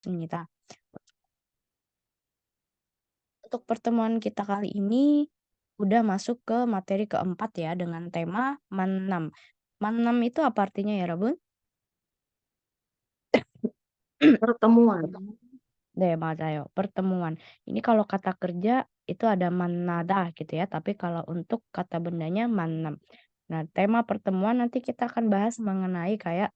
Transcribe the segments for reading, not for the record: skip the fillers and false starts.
Nita. Untuk pertemuan kita kali ini udah masuk ke materi keempat ya dengan tema Mannam. Mannam itu apa artinya ya, Rabun? Pertemuan. Deh, Mazayo, pertemuan. Ini kalau kata kerja itu ada manada gitu ya, tapi kalau untuk kata bendanya Mannam. Nah, tema pertemuan nanti kita akan bahas mengenai kayak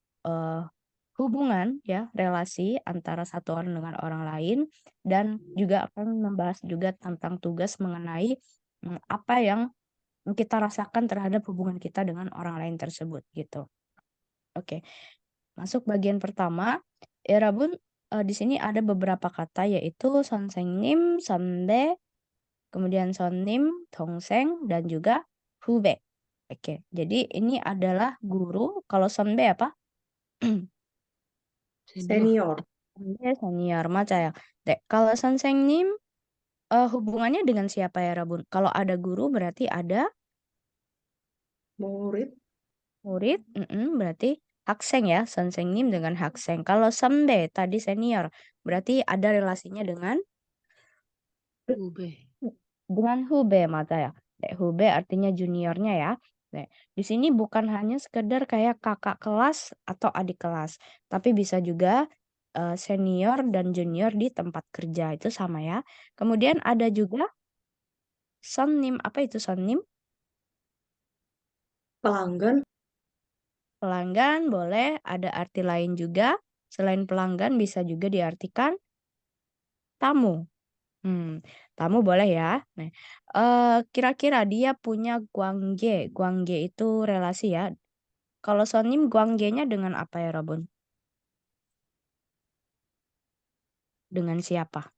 hubungan ya, relasi antara satu orang dengan orang lain, dan juga akan membahas juga tentang tugas mengenai apa yang kita rasakan terhadap hubungan kita dengan orang lain tersebut gitu. Oke, masuk bagian pertama. Ya, Rabun, di sini ada beberapa kata yaitu 선생님, 선배, kemudian sonnim, tongseng, dan juga hube. Oke, jadi ini adalah guru. Kalau sonbe apa? Senior. Senior. Sonbe senior, ya. Dek, kalau 선생님 hubungannya dengan siapa ya, Rabun? Kalau ada guru berarti ada Murid. murid, berarti hakseng ya, 선생님 dengan hakseng. Kalau 선배 tadi senior, berarti ada relasinya dengan Ube. hube mata ya. Hube artinya juniornya ya. Di sini bukan hanya sekedar kayak kakak kelas atau adik kelas, tapi bisa juga senior dan junior di tempat kerja itu sama ya. Kemudian ada juga sonnim. Apa itu sonnim? Pelanggan. Pelanggan boleh ada arti lain juga. Selain pelanggan bisa juga diartikan tamu. Tamu boleh ya. Nah, kira-kira dia punya guangge. Guangge itu relasi ya. Kalau sonim guangge-nya dengan apa ya, Robun? Dengan siapa?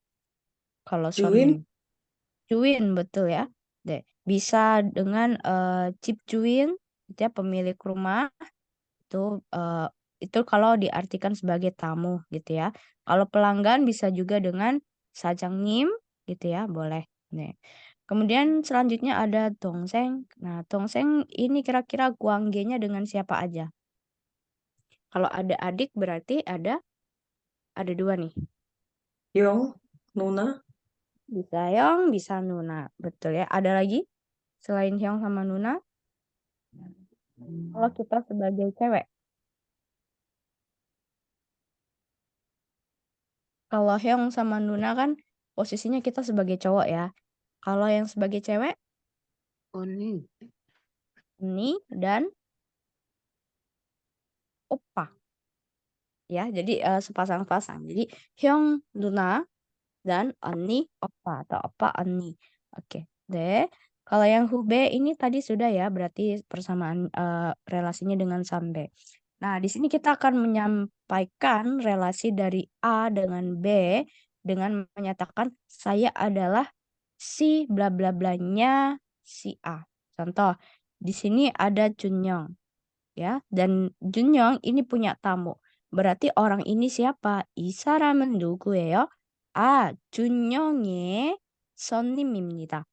Kalau Juin. sonim. Cuin, betul ya. Deh, bisa dengan Cip Cuin, dia pemilik rumah itu itu kalau diartikan sebagai tamu gitu ya. Kalau pelanggan bisa juga dengan sajangnim gitu ya, boleh. Nih. Kemudian selanjutnya ada tongseng. Nah, tongseng ini kira-kira guangge-nya dengan siapa aja? Kalau ada adik berarti ada dua nih. Yong. Nuna. Bisa Hyong, bisa Nuna. Betul ya. Ada lagi selain Hyong sama Nuna? Kalau kita sebagai cewek. Kalau Hyung sama Nuna kan posisinya kita sebagai cowok ya. Kalau yang sebagai cewek, Oni. Ni dan Oppa ya. Jadi sepasang-pasang. Jadi Hyung, Nuna dan Oni, Oppa atau Oppa, Oni. Oke. Deh. Kalau yang Hube ini tadi sudah ya, berarti persamaan relasinya dengan Sambe. Nah, di sini kita akan menyampaikan relasi dari A dengan B dengan menyatakan saya adalah si bla bla blanya si A. Contoh, di sini ada Junyong ya, dan Junyong ini punya tamu. Berarti orang ini siapa? 이 사람은 누구예요? 준영의 손님입니다.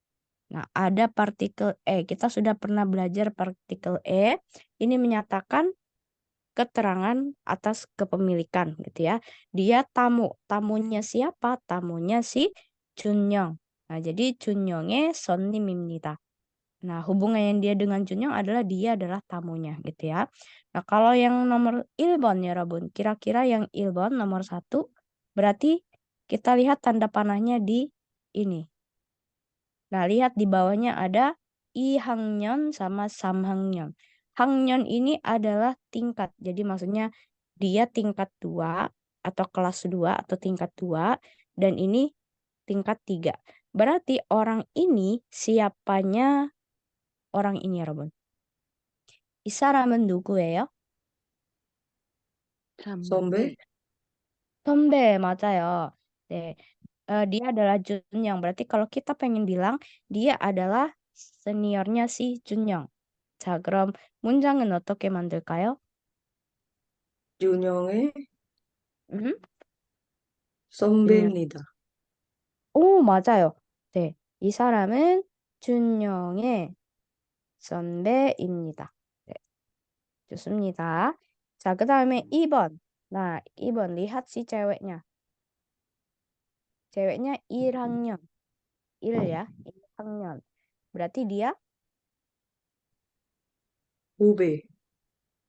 Nah, ada partikel E. Kita sudah pernah belajar partikel E. Ini menyatakan keterangan atas kepemilikan gitu ya. Dia tamu. Tamunya siapa? Tamunya si Junyong. Nah, jadi Junyong의 손님입니다. Nah, hubungan yang dia dengan Junyong adalah dia adalah tamunya gitu ya. Nah, kalau yang nomor 1번 ya Rabun, kira-kira yang 1번 nomor 1 berarti kita lihat tanda panahnya di ini. Nah, lihat di bawahnya ada Ihangyeon sama Samhangyeon. Hangyeon ini adalah tingkat. Jadi maksudnya dia tingkat 2 atau kelas 2 atau tingkat 2 dan ini tingkat 3. Berarti orang ini siapanya orang ini ya, Robon? 이 사람은 누구예요? Sombe. 선배, 맞아요. 네. Dia adalah Junyoung. Berarti kalau kita pengen bilang dia adalah seniornya si Junyoung. 자, 그럼 문장은 어떻게 만들까요? 준영의 음? 준영. 선배입니다. 오, 맞아요. 네. 이 사람은 준영의 선배입니다. 네, 좋습니다. 자, 그 다음에 2번. Nah, 2번 lihat si ceweknya. ceweknya 1학년. 1 ya, 1학년. Berarti dia 후배.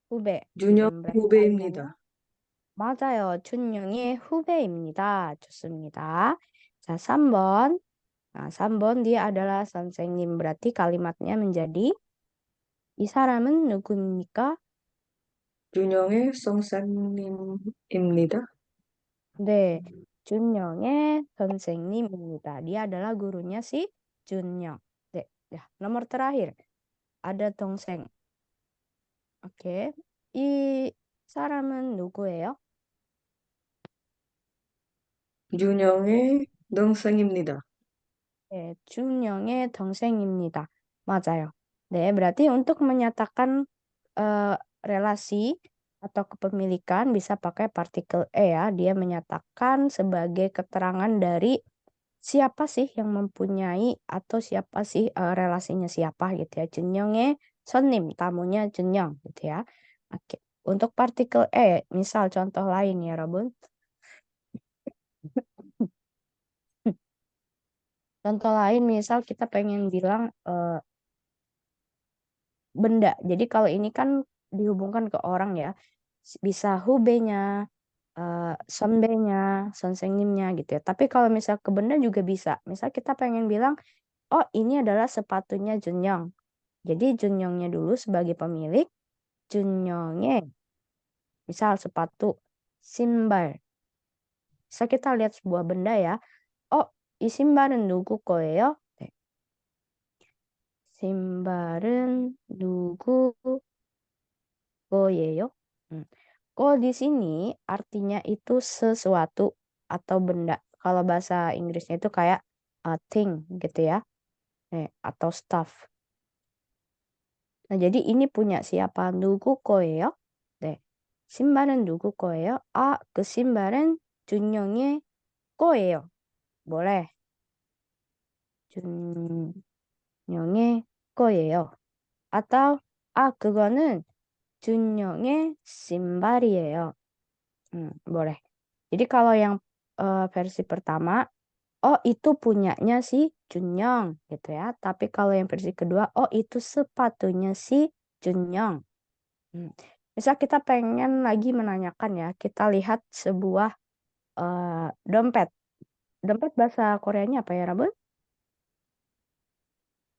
후배. 준영 berarti 후배입니다. kalimatnya 맞아요. 준영의 후배입니다. 좋습니다. 자, 3번. Nah, 3번 dia adalah 선생님. Berarti kalimatnya menjadi 이 사람은 누구입니까? 준영의 선생님입니다. 네, 준영의 선생님입니다. Dia adalah gurunya si Junyoung. 네, ya, nomor terakhir. Ada 동생. Oke. 이 사람은 누구예요? 준영의 동생입니다. 네, 준영의 동생입니다. 맞아요. 네, berarti untuk menyatakan relasi atau kepemilikan bisa pakai partikel e ya. Dia menyatakan sebagai keterangan dari siapa sih yang mempunyai atau siapa sih relasinya siapa gitu ya. Junyoung의 손님, tamunya Junyoung gitu ya. Oke. Untuk partikel e, misal contoh lain ya, Robun. Contoh lain misal kita pengen bilang benda. Jadi kalau ini kan dihubungkan ke orang ya. Bisa hubenya, 선배nya, 선생님nya gitu ya. Tapi kalau misal ke benda juga bisa. Misal kita pengen bilang, oh ini adalah sepatunya Junyoung. Jadi Junyoungnya dulu sebagai pemilik, Junyoungnya misal sepatu, 신발. Bisa kita lihat sebuah benda ya. Oh, 이 신발은 누구 거예요? 네. 신발은 누구 거예요? Ko di sini artinya itu sesuatu atau benda. Kalau bahasa Inggrisnya itu kayak thing gitu ya. Atau stuff. Nah, jadi ini punya siapa? 누구 거예요? 네. 신발은 누구 거예요? 아, 그 신발은 준영의 거예요. boleh. 준영의 거예요. atau 그거는 준영의 신발이에요. boleh. Jadi kalau yang versi pertama, oh itu punyanya si Junyoung gitu ya. Tapi kalau yang versi kedua, oh itu sepatunya si Junyoung. Misal kita pengen lagi menanyakan ya, kita lihat sebuah dompet. Dompet bahasa Koreanya apa ya, Rabun?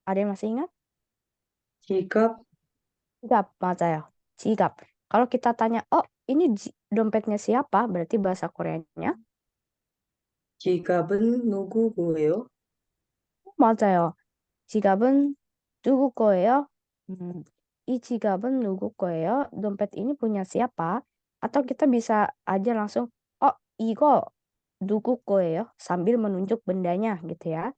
Ada yang masih ingat? 지갑, Jigap, 맞아요. Jigap. Kalau kita tanya, oh ini dompetnya siapa? Berarti bahasa Koreanya. 지갑은 누구 거예요? 맞아요. 지갑은 누구 거예요? 이 지갑은 누구 거예요? Dompet ini punya siapa? Atau kita bisa aja langsung, oh 이거 누구 거예요? Sambil menunjuk bendanya gitu ya.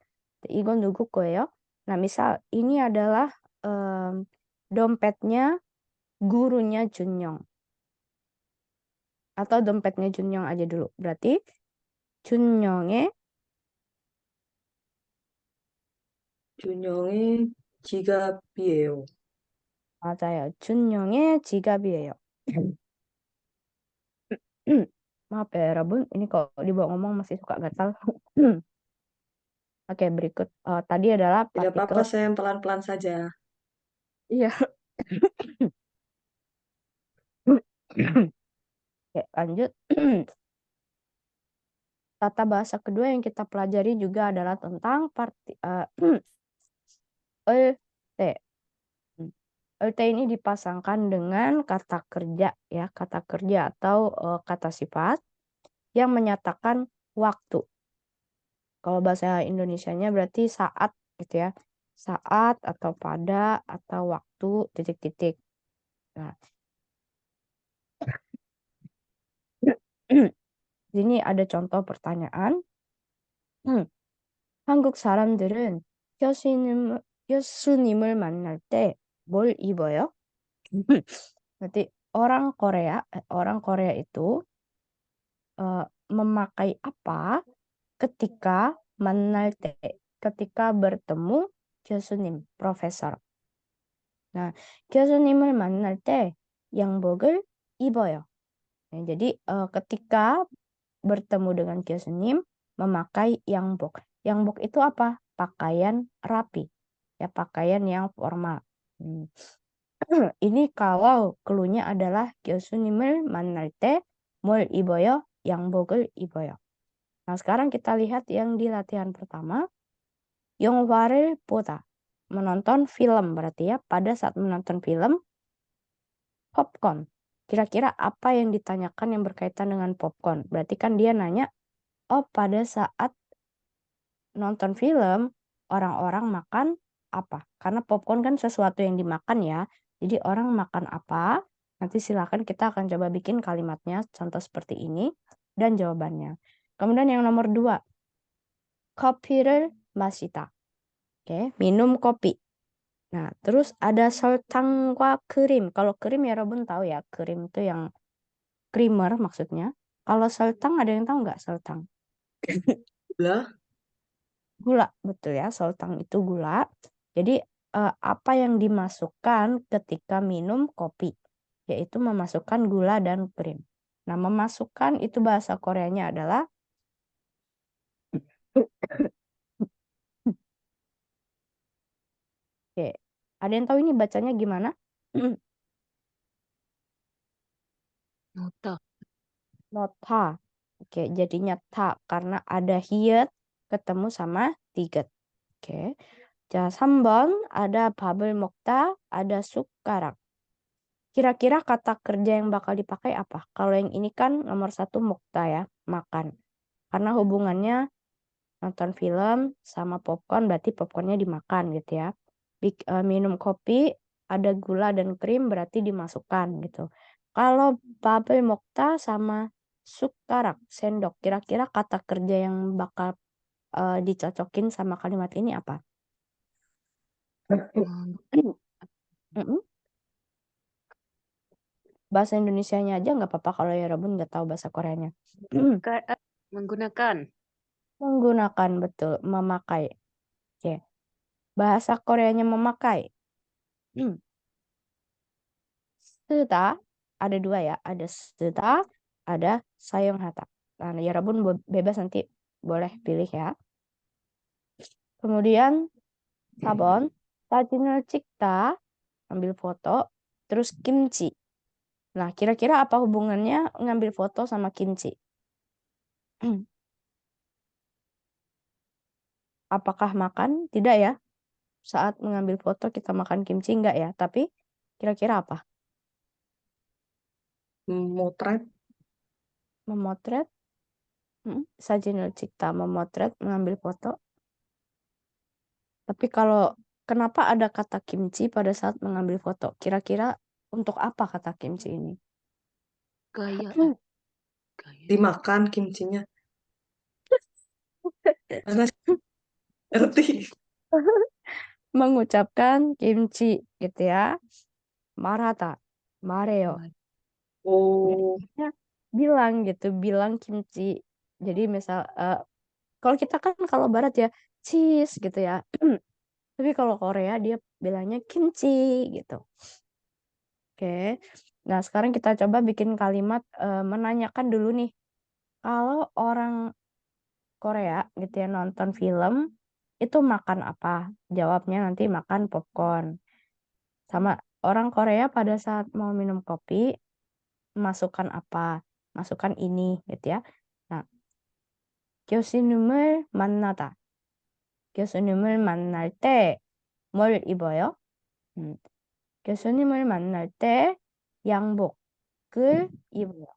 이거 누구 거예요? Nah misal ini adalah dompetnya gurunya Junyoung. Atau dompetnya Junyoung aja dulu. Berarti 준영의 준영의 지갑이에요. 맞아요. 준영의 지갑이에요. Maaf ya, Rabun. Ini kalau dibawa ngomong masih suka gatal. Oke, berikut. Tadi adalah Tidak apa-apa, partikel. saya pelan-pelan saja. Iya. Oke, lanjut. Tata bahasa kedua yang kita pelajari juga adalah tentang ET. ET ini dipasangkan dengan kata kerja ya, kata kerja atau kata sifat yang menyatakan waktu. Kalau bahasa Indonesianya berarti saat gitu ya. Saat atau pada atau waktu titik-titik. Nah, ini ada contoh pertanyaan. 한국 사람들은 교수님을 만날 때 뭘 입어요? Berarti orang Korea itu memakai apa ketika 만날 때, ketika bertemu 교수님, profesor. Nah, 교수님을 만날 때 양복을 입어요. Nah, jadi ketika bertemu dengan 교수님, memakai yangbok. Yangbok itu apa? Pakaian rapi. Ya, pakaian yang formal. Ini kalau clue-nya adalah 교수님을 만날 때 뭘 입어요? 양복을 입어요. Nah, sekarang kita lihat yang di latihan pertama. 영화를 보다. Menonton film berarti ya. Pada saat menonton film, popcorn. Kira-kira apa yang ditanyakan yang berkaitan dengan popcorn? Berarti kan dia nanya, oh pada saat nonton film, orang-orang makan apa? Karena popcorn kan sesuatu yang dimakan ya. Jadi orang makan apa? Nanti silakan kita akan coba bikin kalimatnya, contoh seperti ini, dan jawabannya. Kemudian yang nomor 2, 커피를 마시다. Oke, minum kopi. Nah, terus ada 설탕과 krim. Kalau krim ya Robun tahu ya, krim itu yang creamer maksudnya. Kalau 설탕 ada yang tahu nggak 설탕? Gula, Gula, betul ya, 설탕 itu gula. Jadi apa yang dimasukkan ketika minum kopi? Yaitu memasukkan gula dan krim. Nah, memasukkan itu bahasa Koreanya adalah Oke. Ada yang tahu ini bacanya gimana? Nota. Nota. Oke, jadinya ta karena ada hiet ketemu sama tiget. Oke. 자, 3번 ada 밥을 먹다, ada 숟가락. Kira-kira kata kerja yang bakal dipakai apa? Kalau yang ini kan nomor 1 먹다 ya, makan. Karena hubungannya nonton film sama popcorn berarti popcornnya dimakan gitu ya. Minum kopi ada gula dan krim berarti dimasukkan gitu. Kalau 밥을 먹다 sama 숟가락, sendok, kira-kira kata kerja yang bakal dicocokin sama kalimat ini apa? Mm-mm. Bahasa Indonesianya aja nggak apa-apa kalau ya Robun nggak tahu bahasa Koreanya. Menggunakan. Menggunakan, betul, memakai. Oke. Bahasa Koreanya memakai. 쓰다 ada 2 ya, ada 쓰다, ada 사용하다. Nah, ya Robun bebas nanti boleh pilih ya. Kemudian 4번 사진을 찍다, ambil foto, terus kimchi. Nah, kira-kira apa hubungannya ngambil foto sama kimchi? Apakah makan? Tidak ya. Saat mengambil foto kita makan kimchi enggak ya, tapi kira-kira apa? motret, Memotret, 사진을 찍다, memotret, mengambil foto. Tapi kalau kenapa ada kata kimchi pada saat mengambil foto? Kira-kira untuk apa kata kimchi ini? Gaya. Gaya. dimakan kimchinya. Karena ngerti. Mengucapkan kimchi gitu ya. Marata, mareo. Oh, Biasanya bilang gitu, bilang kimchi. Jadi misal kalau kita kan kalau barat ya cheese gitu ya. Tapi kalau Korea dia bilangnya kimchi gitu. Oke. Nah, sekarang kita coba bikin kalimat menanyakan dulu nih. Kalau orang Korea gitu ya nonton film itu makan apa? Jawabnya nanti makan popcorn. Sama orang Korea pada saat mau minum kopi masukkan apa? Masukkan ini gitu ya. Nah, 교수님을 만나다. 교수님을 만날 때 뭘 입어요? 교수님을 만날 때 양복을 입어요.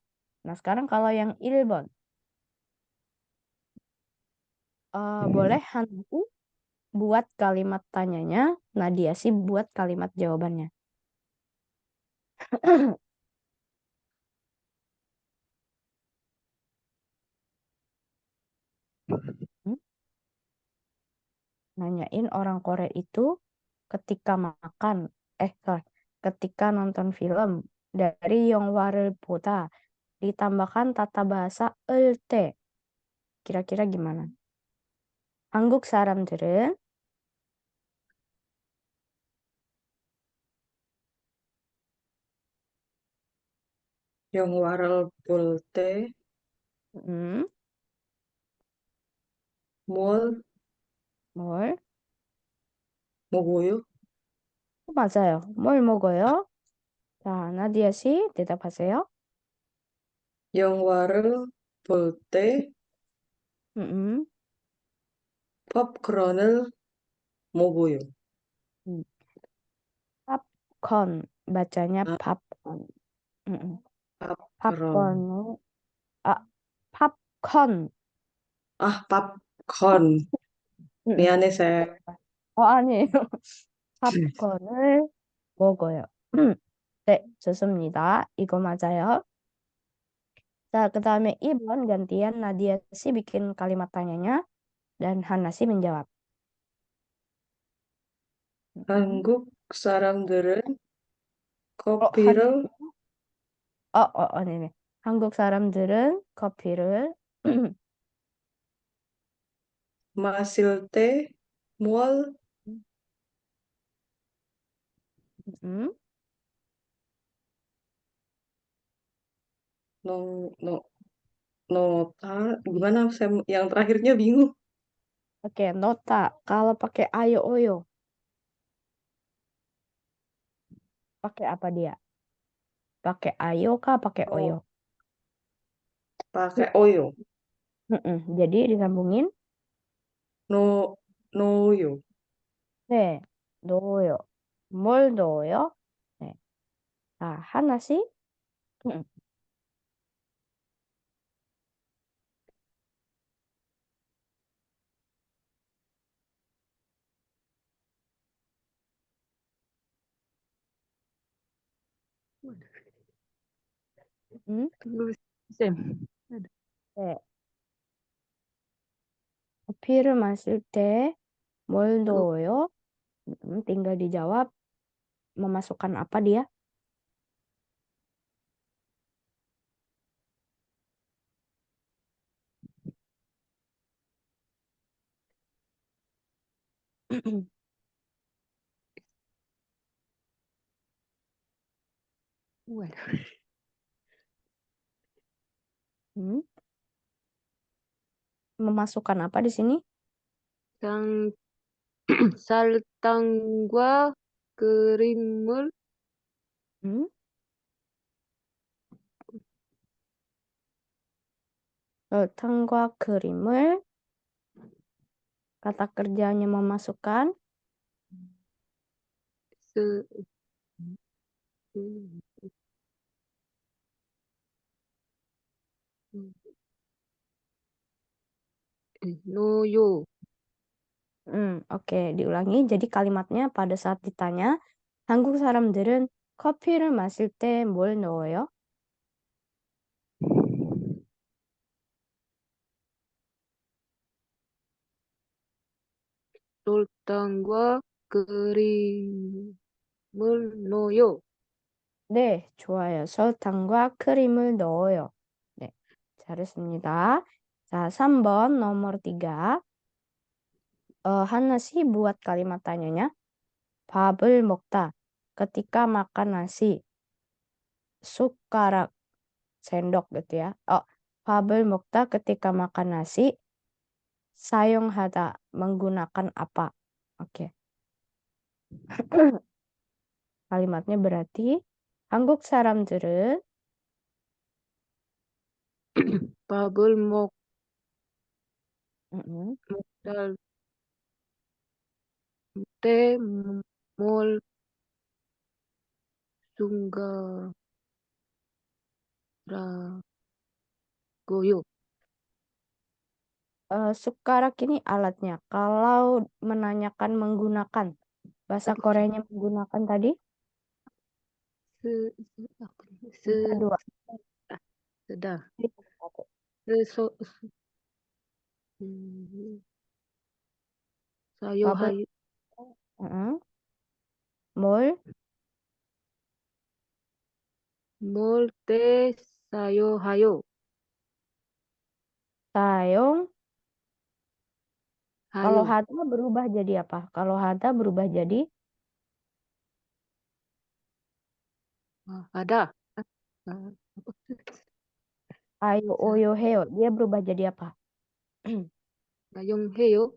Nah, sekarang kalau yang 1번. Boleh Hanku buat kalimat tanyanya, Nadia sih buat kalimat jawabannya. Nanyain orang Korea itu ketika makan, ketika nonton film dari 영화를 보다 ditambahkan tata bahasa 때. Kira-kira gimana? 한국 사람들은 영화를 볼 때, 음, 뭘 뭘? 먹어요? 맞아요. 뭘 먹어요? 자, 나디아 씨 대답하세요. 영화를 볼 때 음, 팝콘을 먹어요. 음. 팝콘 bacanya 아, 팝콘. 음. 팝콘. 팝콘을 아 팝콘. 아, 팝콘. 음. 미안해, 쌤. 아니에요. 팝콘을 먹어요. 네, 좋습니다. 이거 맞아요. 자, 그 다음에 2번 gantian Nadia sih bikin kalimat tanyanya dan Hana sih menjawab. 한국 사람들은 Han, 커피를 네네. 한국 사람들은 커피를 마실 때 뭘 음, no, no, nota gimana saya yang terakhirnya bingung. oke, nota. Kalau pakai ayo oyo, pakai apa dia? Pakai ayo kah, pakai oyo? Oh, pakai oyo. Jadi disambungin, No, noyo. 네, 넣어요. 뭘 넣어요? 네. 하나씩. 음, 음, Tunggu, Sam. 네. 커피를 마실 때 뭘 Kok 넣어요? Tinggal dijawab memasukkan apa dia? waduh. Hmm, Memasukkan apa di sini? Sang sartangwa kerimul Hmm, Tangga 그림을 kata kerjanya memasukkan. se noyo. Oke, diulangi. Jadi kalimatnya pada saat ditanya, 한국 사람들은 커피를 마실 때 뭘 넣어요? 설탕과 그림을 넣어요. 네, 좋아요. 설탕과 크림을 넣어요. 네, 잘했습니다. 자, 3번 nomor 3. 하나씩 buat kalimat tanyanya. 밥을 먹다. Ketika makan nasi. 숟가락, sendok gitu ya. 밥을 먹다 ketika makan nasi. 사용하다, menggunakan apa. Oke. Kalimatnya berarti 한국 사람들은 밥을 mm-mm, 먹다 때 뭘 숭가라고요. 숟가락 ini alatnya. Kalau menanyakan menggunakan, bahasa Koreanya menggunakan tadi 스, bisa 스, dua. 쓰다. Bisa satu. 스, 음, 밥을 사요하요. mm, 뭘 먹을 때 사요하요. 사용. Kalau 하요. hada berubah jadi apa? Kalau hada berubah jadi ada. 아, ayo 사, oyo heo. Dia berubah jadi apa? 사용해요.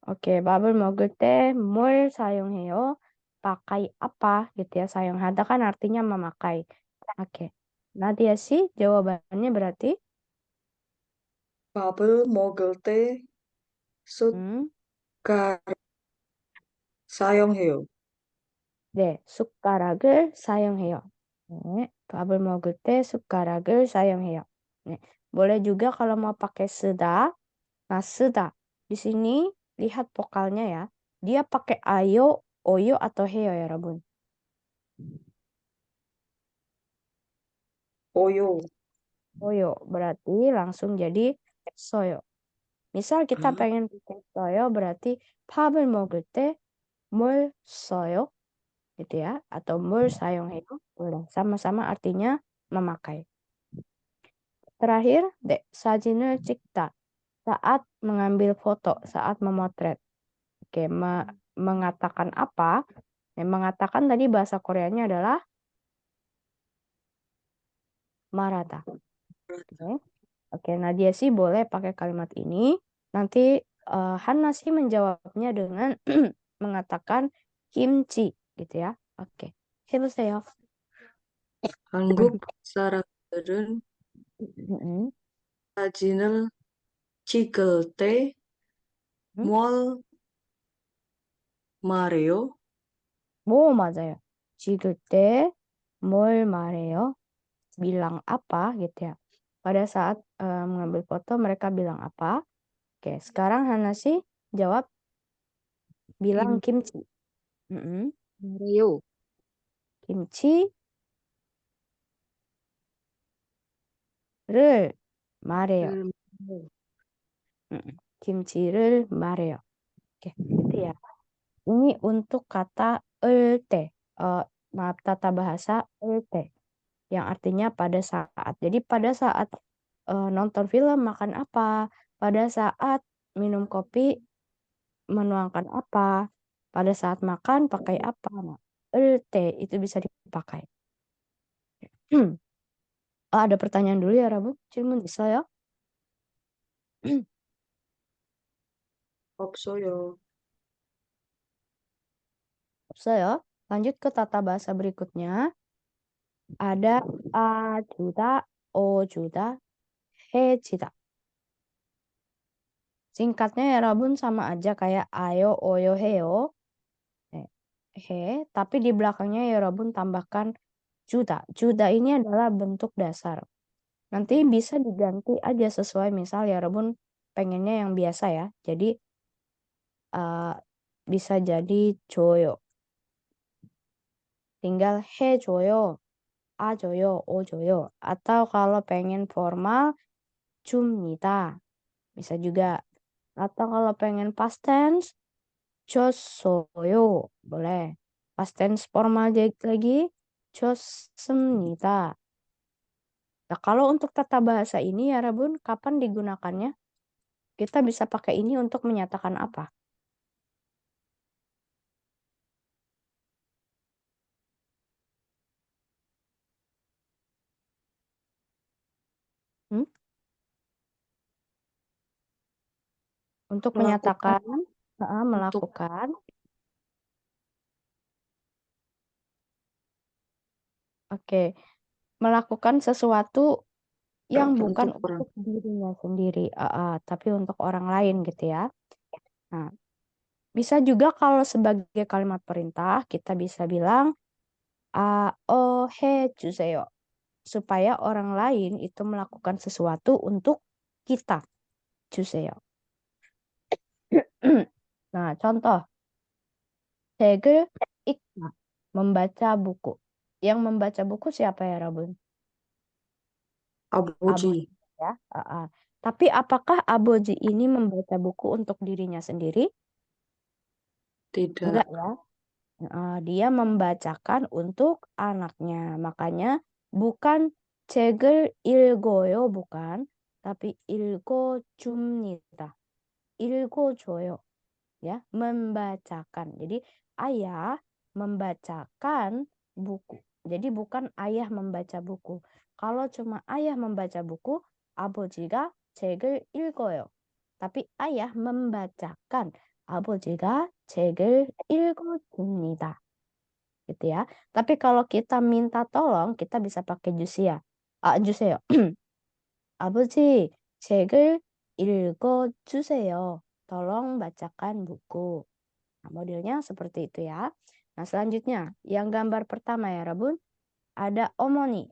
Oke, 밥을 먹을 때 뭘 사용해요? Pakai apa gitu ya. 사용하다 kan artinya memakai. Oke. Nadia sih jawabannya berarti 밥을 먹을 때 hmm, 숟가락 사용해요. 네, 숟가락을 사용해요. 네, 밥을 먹을 때 숟가락을 사용해요. 네, boleh juga kalau mau pakai seda. Nah, seda di sini lihat vokalnya ya. Dia pakai ayo, oyo atau heyo ya, Rabun. 오요. Oyo berarti langsung jadi soyo. misal kita 아, pengen bikin soyo berarti 밥을 먹을 때 뭘 써요 gitu ya atau 뭘 사용해요 boleh sama-sama artinya memakai. Terakhir dek 사진을 찍다 saat mengambil foto saat memotret. Oke, mengatakan apa? Mengatakan tadi bahasa Koreanya adalah marata. Oke, Nadia sih boleh pakai kalimat ini. Nanti Hana sih menjawabnya dengan mengatakan kimchi gitu ya. Oke, 해보세요. 한국 사람들은 Mm-mm. 사진을 찍을 때 뭘 말해요? 맞아요. 찍을 때 뭘 말해요? Bilang apa gitu ya. Pada saat mengambil foto mereka bilang apa? Oke, sekarang Hana sih jawab bilang kimchi. Mm-mm. 말해요. 김치를 말해요. 말해요. 김치를 말해요. Oke, gitu ya. Ini untuk kata 때. Maaf, tata bahasa 때. Yang artinya pada saat. Jadi pada saat nonton film makan apa? Pada saat minum kopi menuangkan apa? Pada saat makan pakai apa? Nah, 때 itu bisa dipakai. Ada pertanyaan dulu ya, Rabu? 질문 있어요? 없어요. 없어요. Lanjut ke tata bahasa berikutnya. Ada ajuda, ojuda, hejida. Singkatnya ya Rabun sama aja kayak ayo, oyo, heo. Tapi di belakangnya ya Rabun tambahkan juda. Juda ini adalah bentuk dasar. Nanti bisa diganti aja sesuai misal ya Rabun pengennya yang biasa ya. Jadi bisa jadi joyo. Tinggal hejoyo, ajoyo, ojoyo. Atau kalau pengen formal, 줍니다. Bisa juga. Atau kalau pengen past tense, 줬어요. Boleh. Past tense formal lagi, 줬습니다. Nah, kalau untuk tata bahasa ini ya Rabun, kapan digunakannya? Kita bisa pakai ini untuk menyatakan apa? Hmm? Untuk melakukan menyatakan, untuk melakukan. Oke. Melakukan sesuatu yang bukan untuk orang untuk dirinya sendiri, tapi untuk orang lain gitu ya. Nah, bisa juga kalau sebagai kalimat perintah kita bisa bilang 해주세요. Supaya orang lain itu melakukan sesuatu untuk kita. 주세요. Nah, contoh. 책을 읽다. Membaca buku. Yang membaca buku siapa ya, Rabun? Aboji 아버지 ya. Tapi apakah Aboji ini membaca buku untuk dirinya sendiri? Enggak tidak ya. Dia membacakan untuk anaknya. Makanya bukan 책을 읽어요, bukan. Tapi 읽어줍니다. 읽어줘요. Ya, membacakan. Jadi ayah membacakan buku. Jadi bukan ayah membaca buku. Kalau cuma ayah membaca buku, 아버지가 책을 읽어요. Tapi ayah membacakan. 아버지가 책을 읽어줍니다. Gitu ya. Tapi kalau kita minta tolong, kita bisa pakai 주세요. 주세요. 아버지, 책을 읽어주세요. Tolong bacakan buku. Nah, modelnya seperti itu ya. Nah, selanjutnya, yang gambar pertama ya, Rabun, ada 어머니.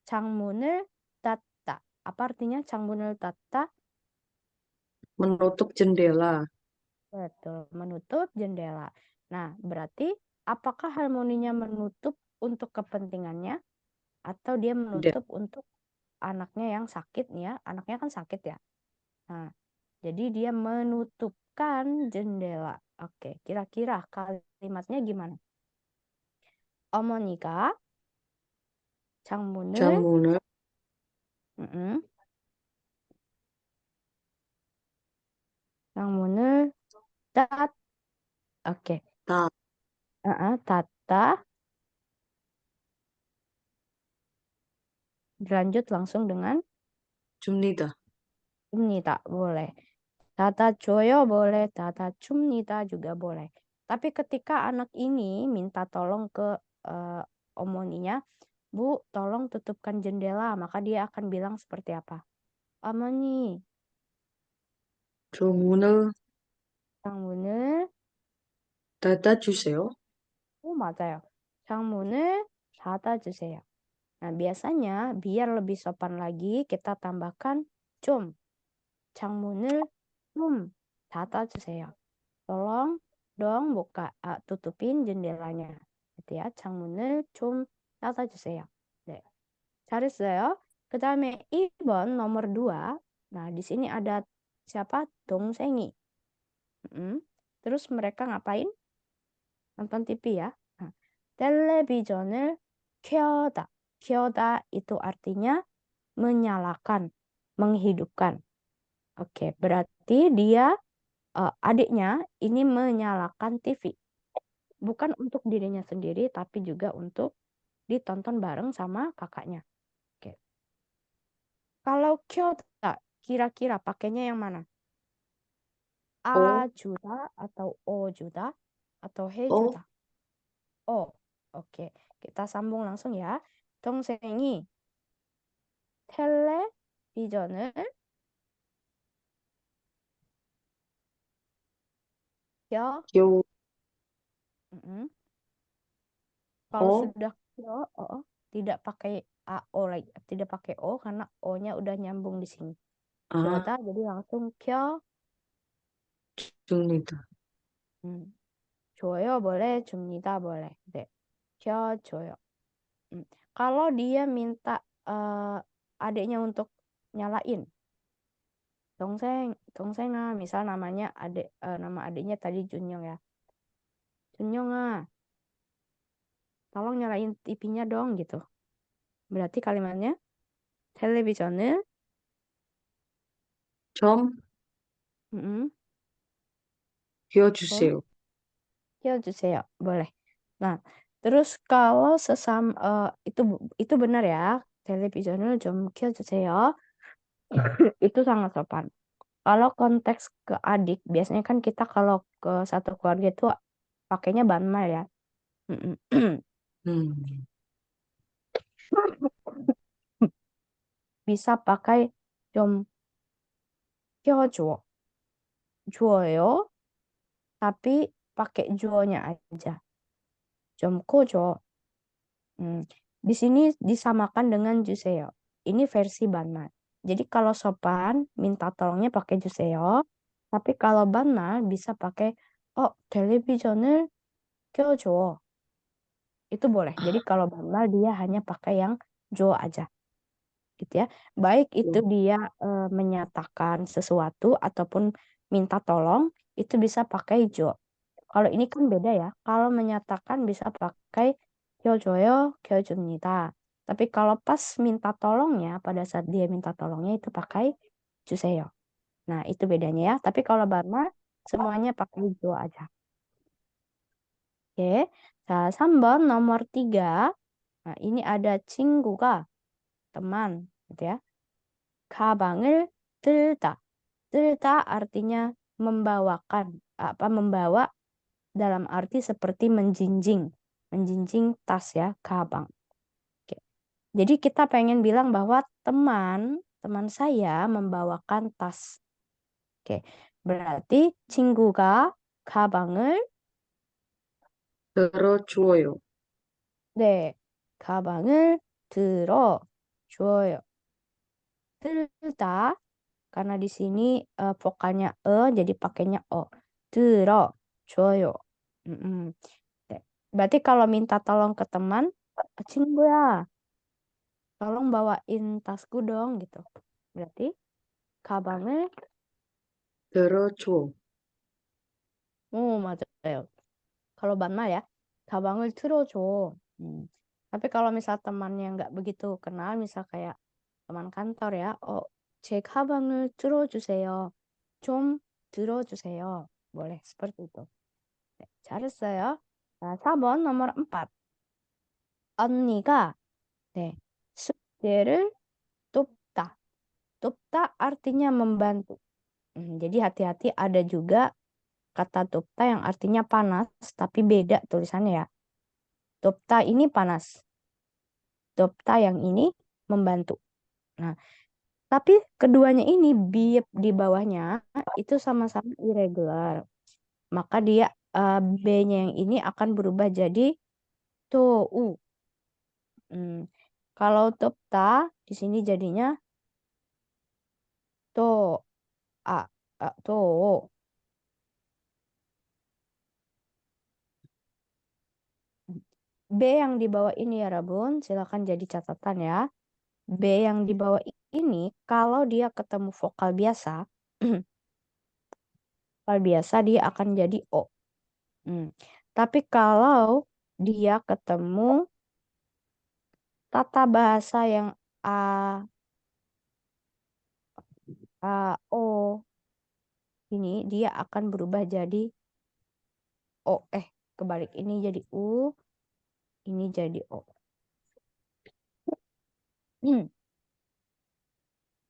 창문을 닫다. Apa artinya 창문을 닫다? Menutup jendela. Betul, menutup jendela. Nah, berarti apakah harmoninya menutup untuk kepentingannya atau dia Tidak. menutup untuk anaknya yang sakit nih ya? Anaknya kan sakit ya. Nah, jadi dia menutupkan jendela. Oke, kira-kira kalimatnya gimana? 어머니가 창문을 Jamun을 음, 창문을 닫 Oke. 다 닫다. Dilanjut langsung dengan 줍니다. 줍니다. Boleh. 닫아줘요 boleh. 닫아줍니다 juga boleh. Tapi ketika anak ini minta tolong ke 어머니nya, Bu, tolong tutupkan jendela. Maka dia akan bilang seperti apa? 어머니, 저 문을 창문을 닫아주세요. 맞아요. 창문을 닫아주세요. Nah, biasanya biar lebih sopan lagi kita tambahkan 좀. 창문을 좀 닫아주세요. Tolong dong tutupin jendelanya. Gitu ya. 창문을 좀 닫아주세요. 네. 잘했어요. 그 다음에 2번 nomor 2. Nah, di sini ada siapa? 동생이. Terus mereka ngapain? Nonton TV ya. Nah, 텔레비전을 켜다. 켜다 itu artinya menyalakan, menghidupkan. Oke, berarti dia adiknya ini menyalakan TV. Bukan untuk dirinya sendiri, tapi juga untuk ditonton bareng sama kakaknya. Oke. Kalau 켜다, kira-kira pakainya yang mana? 어, 주다 atau 주다 atau 어, 해주다? Oke. Kita sambung langsung ya. 동생이 텔레비전을 켜. 요, Mm-mm. Kalau 어, sudah 켜, tidak pakai AO lagi, tidak pakai O karena O-nya udah nyambung di sini. 아, Kyoda, jadi langsung 켜. 줍니다. 줘요 boleh, 줍니다 boleh. 네. 켜줘요. Kalau dia minta adiknya untuk nyalain, 동생아, misal namanya nama adiknya tadi Junyoung ya. Junyoung아, tolong nyalain TV-nya dong gitu. Berarti kalimatnya 텔레비전을 좀 좀 비워주세요. 켜주세요. Boleh. Nah, terus kalau itu benar ya. 텔레비전을 좀 켜주세요. Itu sangat sopan. Kalau konteks ke adik, biasanya kan kita kalau ke satu keluarga itu pakainya banmal ya. 음, Bisa pakai 좀 켜줘. 줘요. Tapi pakai 주어nya aja. 좀 꺼줘. Di sini disamakan dengan 주세요. Ini versi banmal. Jadi kalau sopan, minta tolongnya pakai 주세요. Tapi kalau banmal bisa pakai 텔레비전을 켜줘. Itu boleh. Jadi kalau banmal dia hanya pakai yang 줘 aja. Gitu ya. Baik itu 요, dia menyatakan sesuatu ataupun minta tolong, itu bisa pakai 줘. Kalau ini kan beda ya. Kalau menyatakan bisa pakai 켜줘요, 켜줍니다. Tapi kalau pas minta tolongnya, pada saat dia minta tolongnya itu pakai 주세요. Nah, itu bedanya ya. Tapi kalau Barma, semuanya pakai 줘 aja. Oke. Nah, 3번 nomor 3. Nah, ini ada 친구가 teman, gitu ya. 가방을 들다. 들다 artinya membawakan, membawa dalam arti seperti menjinjing tas ya, 가방. Oke. Jadi kita pengen bilang bahwa teman saya membawakan tas. Oke. berarti 친구가 가방을 들어주어요. 네, 가방을 들어줘요. 들다 karena di sini vokalnya jadi pakainya o. 들어줘요. Oke. Berarti kalau minta tolong ke teman, 친구야, tolong bawain tasku dong gitu. Berarti 가방을 들어줘. 맞아요. Kalau Banma ya, 가방을 틀어줘. Tapi kalau misal temannya nggak begitu kenal, misal kayak teman kantor ya, 제 가방을 틀어주세요. 좀 들어주세요. boleh seperti itu. 네, 잘했어요. 자, 4번 nomor 4. 언니가 네, 숙제를 돕다. 돕다 artinya membantu. Jadi hati-hati ada juga kata 돕다 yang artinya panas, tapi beda tulisannya ya. 돕다 ini panas. 돕다 yang ini membantu. Nah, tapi keduanya ini di bawahnya itu sama-sama irregular. Maka dia B-nya yang ini akan berubah jadi to-u. Kalau 돕다 di sini jadinya to a to. B yang di bawah ini ya Rabun, silakan jadi catatan ya. B yang di bawah ini kalau dia ketemu vokal biasa, vokal biasa dia akan jadi O. Tapi kalau dia ketemu tata bahasa yang A, O, ini dia akan berubah jadi O. Kebalik. Ini jadi U, ini jadi O.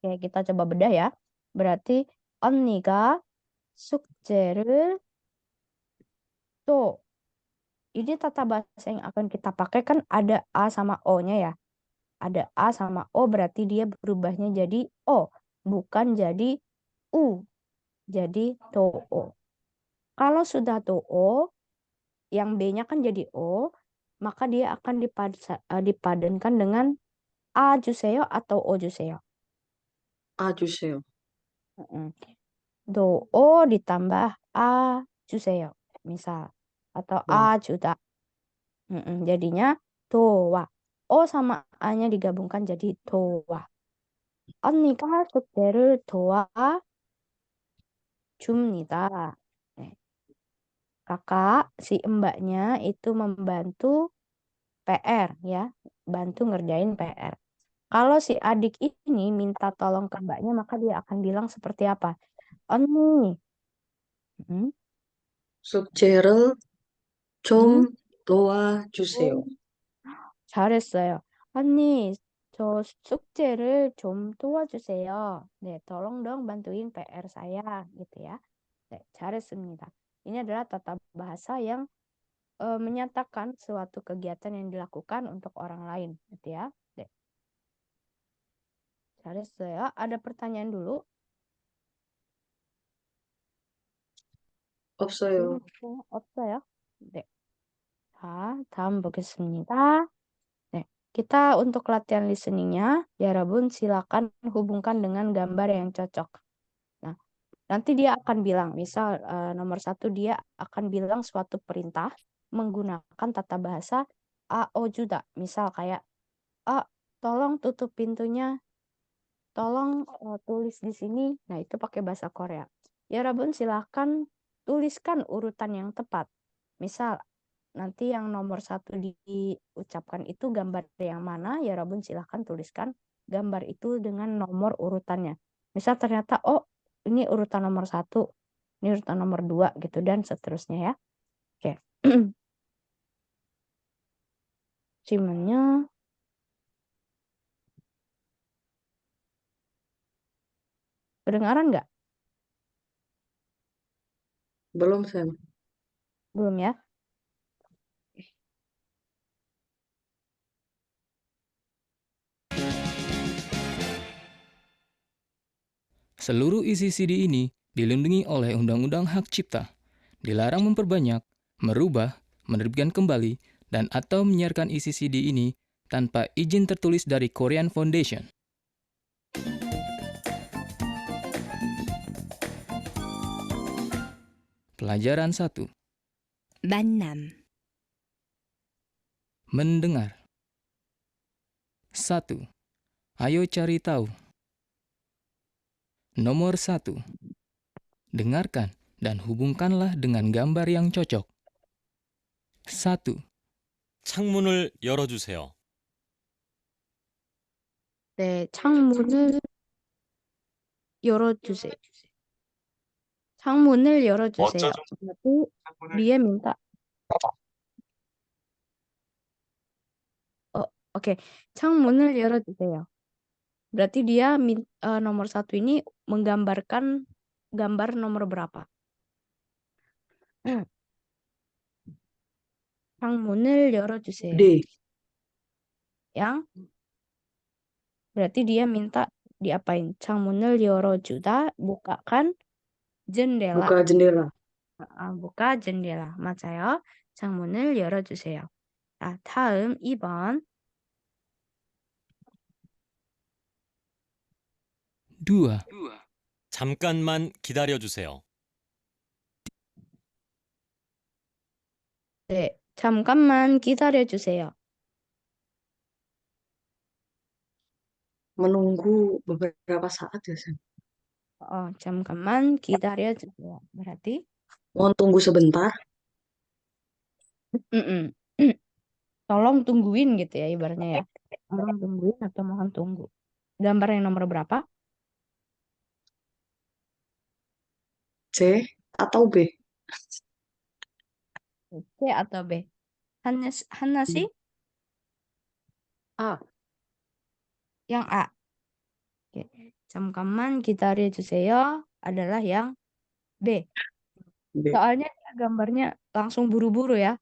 Oke, kita coba bedah ya. Berarti 언니가 숙제를 또. Ini tata bahasa yang akan kita pakai kan ada A sama O-nya ya. Ada A sama O berarti dia berubahnya jadi O. Bukan jadi U. Jadi to-o. Kalau sudah to-o, yang B-nya kan jadi O, maka dia akan dipadankan dengan A 주세요 atau O 주세요. A 주세요. do-o ditambah A 주세요. Misal. Atau A juta. Jadinya 도와. O sama A-nya digabungkan jadi 도와. 언니가 숙제를 도와줍니다. Kakak, si mbaknya itu membantu PR ya. Bantu ngerjain PR. Kalau si adik ini minta tolong ke mbaknya, maka dia akan bilang seperti apa? 언니, 숙제를 음, 좀 도와주세요. 잘했어요. 언니, 저 숙제를 좀 도와주세요. 네, tolong dong bantuin PR saya, gitu ya. 네, 잘했습니다. Ini adalah tata bahasa yang menyatakan suatu kegiatan yang dilakukan untuk orang lain, gitu ya. 네, 잘했어요. Ada pertanyaan dulu? 없어요. 없어요? 네. 자, 다음 보겠습니다. 네, kita untuk latihan listeningnya, ya Rabun silakan hubungkan dengan gambar yang cocok. Nah, nanti dia akan bilang, misal nomor 1 dia akan bilang suatu perintah menggunakan tata bahasa AO juga. Misal kayak, tolong tutup pintunya, tolong tulis di sini. Nah, itu pakai bahasa Korea. Ya Rabun silakan tuliskan urutan yang tepat. Misal, nanti yang nomor 1 diucapkan itu gambar yang mana, ya Rabun silahkan tuliskan gambar itu dengan nomor urutannya. Misal ternyata, ini urutan nomor 1, ini urutan nomor 2 gitu, dan seterusnya ya. Oke. Cimennya. Kedengaran nggak? Belum, Sam. Belum ya? Seluruh isi CD ini dilindungi oleh Undang-Undang Hak Cipta. Dilarang memperbanyak, merubah, menerbitkan kembali, dan atau menyiarkan isi CD ini tanpa izin tertulis dari Korean Foundation. Pelajaran 1. 만남, Mendengar. 1. Ayo cari tahu. Nomor 1. Dengarkan dan hubungkanlah dengan gambar yang cocok. 1. 창문을 열어주세요. 네, 창문을 열어주세요. 창문을 열어주세요. Berarti dia minta. Oh, oke. 창문을 열어주세요. Berarti dia nomor 1 ini menggambarkan gambar nomor berapa? 창문을 열어주세요. D. Yang berarti dia minta diapain? 창문을 열어주다, bukakan jendela. Buka jendela. buka jendela. 맞아요. 창문을 열어주세요. 자, 다음 2번. 2. 잠깐만 기다려주세요. 네, 잠깐만 기다려주세요. Menunggu beberapa saat ya, Sam. 잠깐만 기다려주세요. Berarti Mohon tunggu sebentar. tolong tungguin gitu ya ibaratnya ya. Tolong tungguin atau mohon tunggu. Gambar yang nomor berapa? C atau B? C atau B? Hanna sih? A. Yang A. Oke. 잠깐만 기다려주세요 adalah yang B. B. Soalnya dia gambarnya langsung buru-buru ya.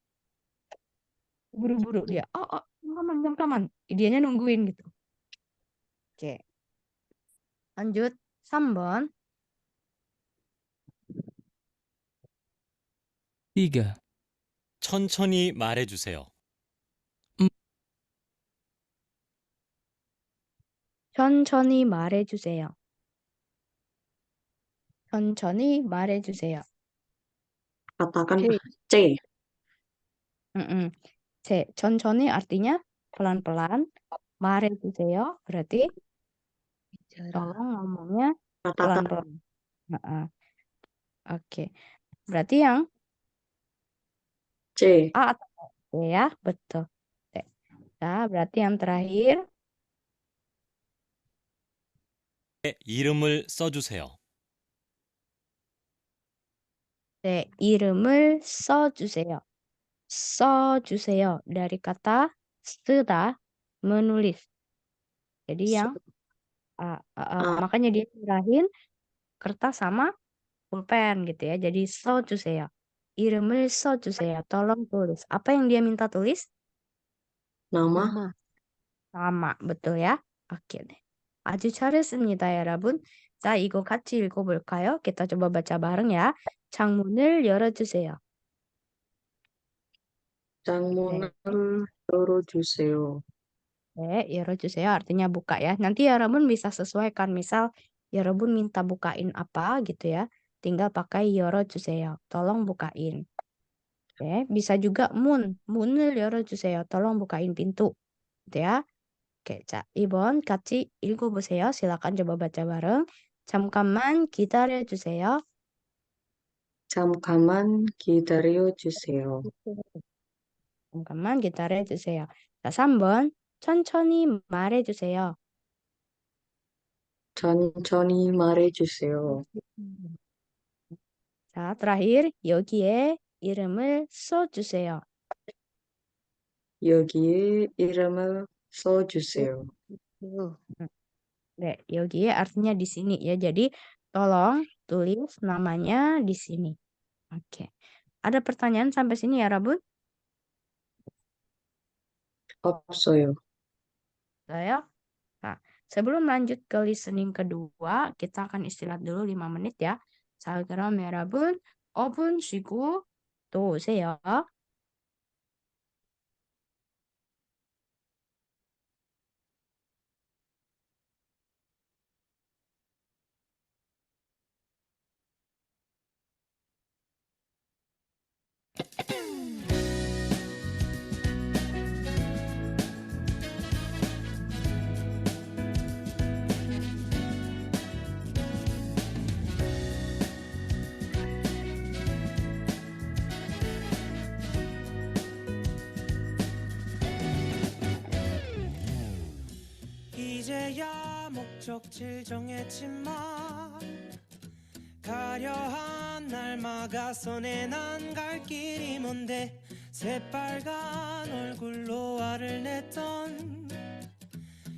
Buru-buru dia. 잠깐만. Dianya nungguin gitu. Oke. Lanjut 3번. 3. 천천히 말해주세요. 천천히 말해주세요. 천천히 말해주세요. Katakan C. C. C. 천천히 artinya pelan-pelan. 말해주세요. berarti tolong ngomongnya Katakan pelan-pelan. Oke. Berarti yang C. A atau B ya? Betul. C. Nah, berarti yang terakhir. 이름을 써주세요. 네, 이름을 써주세요. 써주세요. Dari kata 쓰다, menulis. Jadi yang makanya dia serahin kertas sama pulpen gitu ya. Jadi 써주세요. 이름을 써주세요. Tolong tulis. Apa yang dia minta tulis? Nama. nama, betul ya? Oke deh. 아주 잘했습니다, 여러분. 자, 이거 같이 읽어볼까요? kita coba baca bareng ya. 창문을 열어주세요. 창문을 열어주세요. 네, 열어주세요. artinya buka ya. Nanti 여러분 bisa sesuaikan. Misal 여러분 minta bukain apa gitu ya. Tinggal pakai 열어주세요. Tolong bukain. Oke, bisa juga 문을 열어주세요. Tolong bukain pintu. Gitu ya. Oke, 자, 2번 같이 읽어보세요. silakan coba baca bareng. 잠깐만 기다려주세요. 잠깐만 기다려주세요. 잠깐만 기다려주세요. 자, 3번 천천히 말해주세요. 천천히 말해주세요. 자, terakhir 여기에 이름을 써주세요. 여기에 이름을 써주세요. 여기 artinya di sini ya. Jadi tolong tulis namanya di sini. Oke. Ada pertanyaan sampai sini ya, Rabun? 없어요. Saya. Nah, sebelum lanjut ke listening kedua, kita akan istirahat dulu 5 menit ya. 자, 그럼 여러분 5분 쉬고 또 오세요. 이제야 목적지를 정했지만 가려한 날 막아서 내난 갈 길이 먼데 새빨간 얼굴로 화를 냈던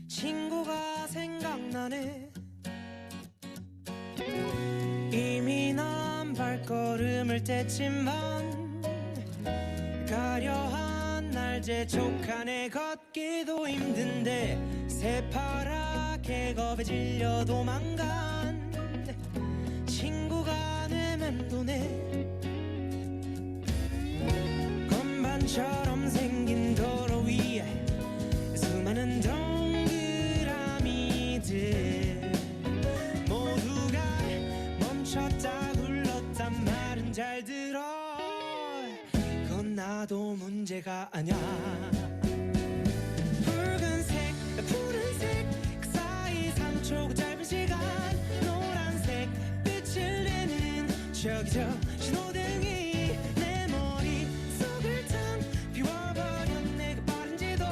친구가 생각나네. 이미 난 발걸음을 뗐지만 가려한 날 재촉하네. 걷기도 힘든데 새파랗게 겁에 질려 도망간 친구가 내면도네. 건반처럼 생긴 도로 위에 수많은 동그라미들 모두가 멈췄다 굴렀단 말은 잘 들어. 그건 나도 문제가 아냐. 붉은색 푸른색 그 사이 3초 짧은 시간 노란색 빛을 내는 저기 저 신호등이 내 머릿속을 탕 비워버렸네. 그 빠른지도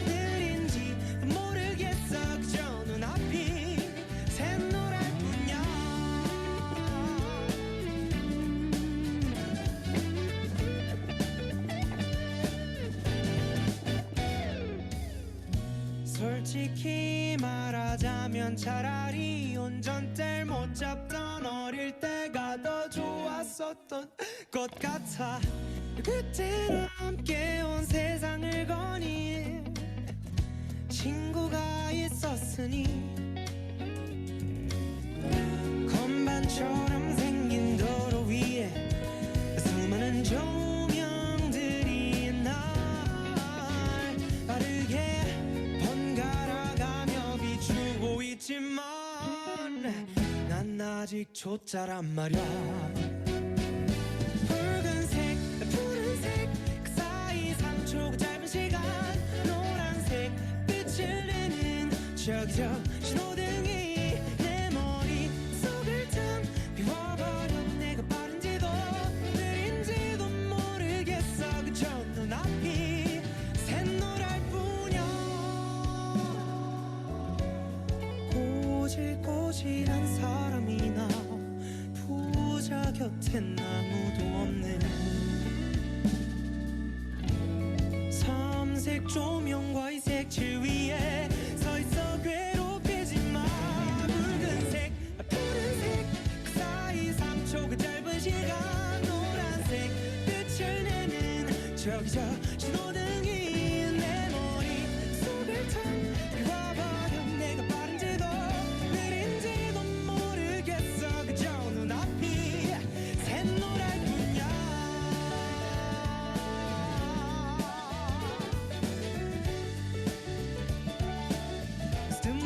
느린지도 모르겠어. 그저 눈앞이 샛노랄 뿐이야. 솔직히 말하자면 차라리 운전대를 못 잡던 어릴 때가 더 좋았었던 것 같아. 그때는 함께 온 세상을 거닌 친구가 있었으니. 건반처럼 생긴 도로 위에 수많은 조명들이 날 빠르게 번갈아가며 비추고 있지만 난 아직 초짜란 말야. 붉은색 푸른색 그 사이 3초 짧은 시간 노란색 빛을 내는 저기 저 신호등이 내 머릿속을 탕 비워버렸네. 그 빠른지도 느린지도 모르겠어. 그저 눈앞이 샛노랄 뿐이야. 꼬질꼬질한 사람이나 부자 곁엔 아무도 없네. 삼색 조명과 이 색칠 위에 서있어 괴롭히지 마. 붉은색 푸른색 그 사이 3초 그 짧은 시간 노란색 빛을 내는 저기 저 신호등이 내 머릿속을 탕 비워버렸네. 그 빠른지도 느린지도 모르겠어. 그저 눈앞이 샛노랄 뿐이야. 스둠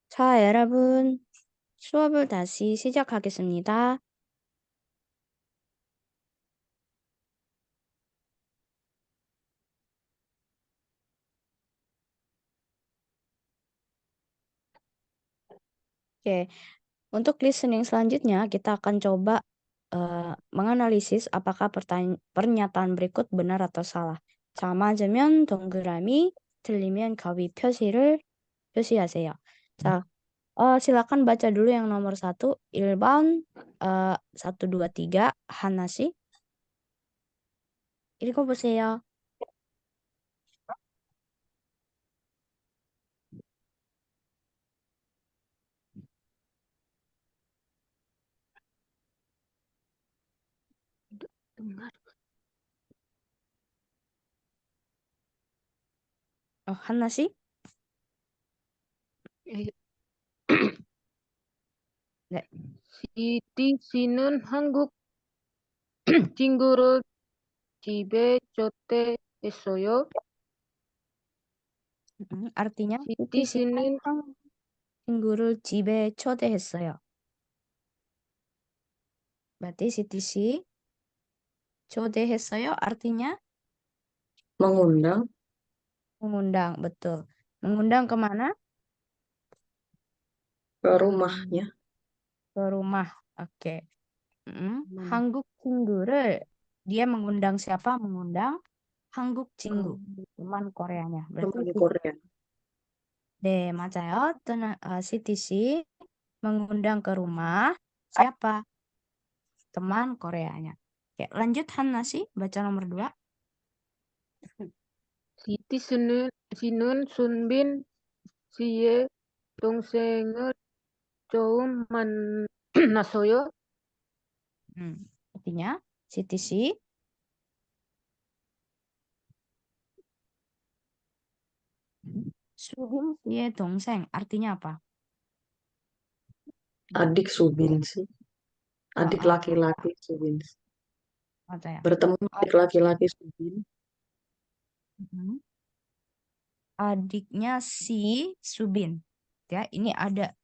자, 여러분, 수업을 다시 시작하겠습니다. Oke, untuk listening selanjutnya kita akan coba menganalisis apakah pernyataan berikut benar atau salah. 자, 맞으면 동그라미, 틀리면 가위 표시하세요. 자, silakan baca dulu yang nomor 1, 1번, 1, 2, 3, 하나씩 읽어보세요. Dengar. 하나씩? Eh, 네. Siti 씨는 한국 친구를 집에 초대했어요. artinya Siti Siti 씨는 한국 친구를 집에 초대했어요. berarti Siti 씨 초대했어요 artinya Mengundang mengundang, betul. Mengundang kemana? ke rumahnya. Ke rumah. Oke. teman. 한국 친구를 dia mengundang siapa? Mengundang 한국 친구. teman Koreanya. berarti Teman Siti- Korea. 네, 맞아요. Siti 씨 mengundang ke rumah siapa? Teman Koreanya. Oke, lanjut Hanna sih baca nomor 2. Siti 씨는 순빈 씨의 동생을 처음 만났어요. Artinya Siti 씨 Subin 씨의 동생 artinya apa? Adik Subinsi. Adik laki-laki Subinsi. 맞아요. Bertemu adik laki-laki Subin. Adiknya si Subin. Ya, ini ada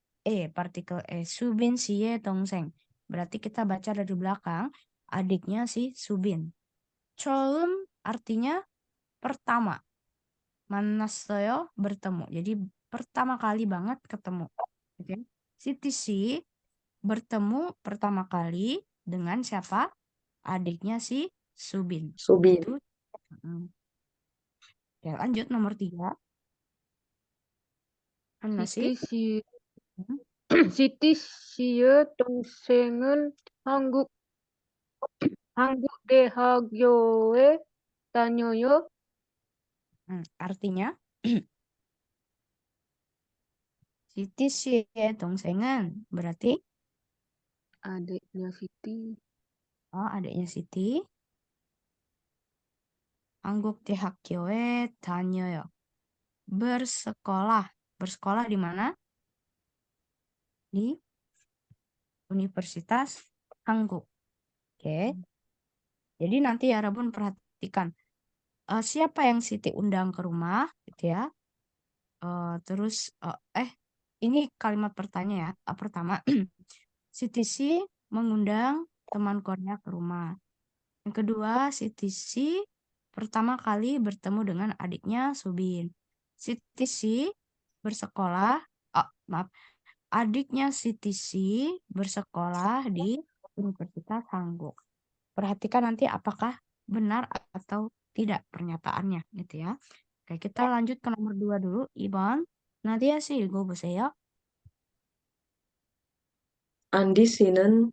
partikel Subin siye 동생. Berarti kita baca dari belakang, adiknya si Subin. 처음 artinya pertama. 만났어요 bertemu. Jadi pertama kali banget ketemu. Oke. Siti si bertemu pertama kali dengan siapa? Adiknya si Subin. Subin. Itu. Oke, lanjut nomor 3. Siti 씨의 동생은 한국 대학교에 다녀요. artinya Siti 씨의 동생은 berarti adiknya Siti. adiknya Siti 한국 대학교에 다녀요. Bersekolah di mana? Di Universitas Hangguk. Oke. Jadi nanti ya Rabun perhatikan siapa yang Siti undang ke rumah gitu ya. Terus ini kalimat pertanyaan ya. Pertama, Siti si mengundang teman Korea ke rumah. Yang kedua, Siti si pertama kali bertemu dengan adiknya Subin. Siti si bersekolah, adiknya Siti si bersekolah di Universitas Hangguk. Perhatikan nanti apakah benar atau tidak pernyataannya gitu ya. Oke, kita lanjut ke nomor 2 dulu. Iban, 나디아 씨 읽어보세요. Andi 씨는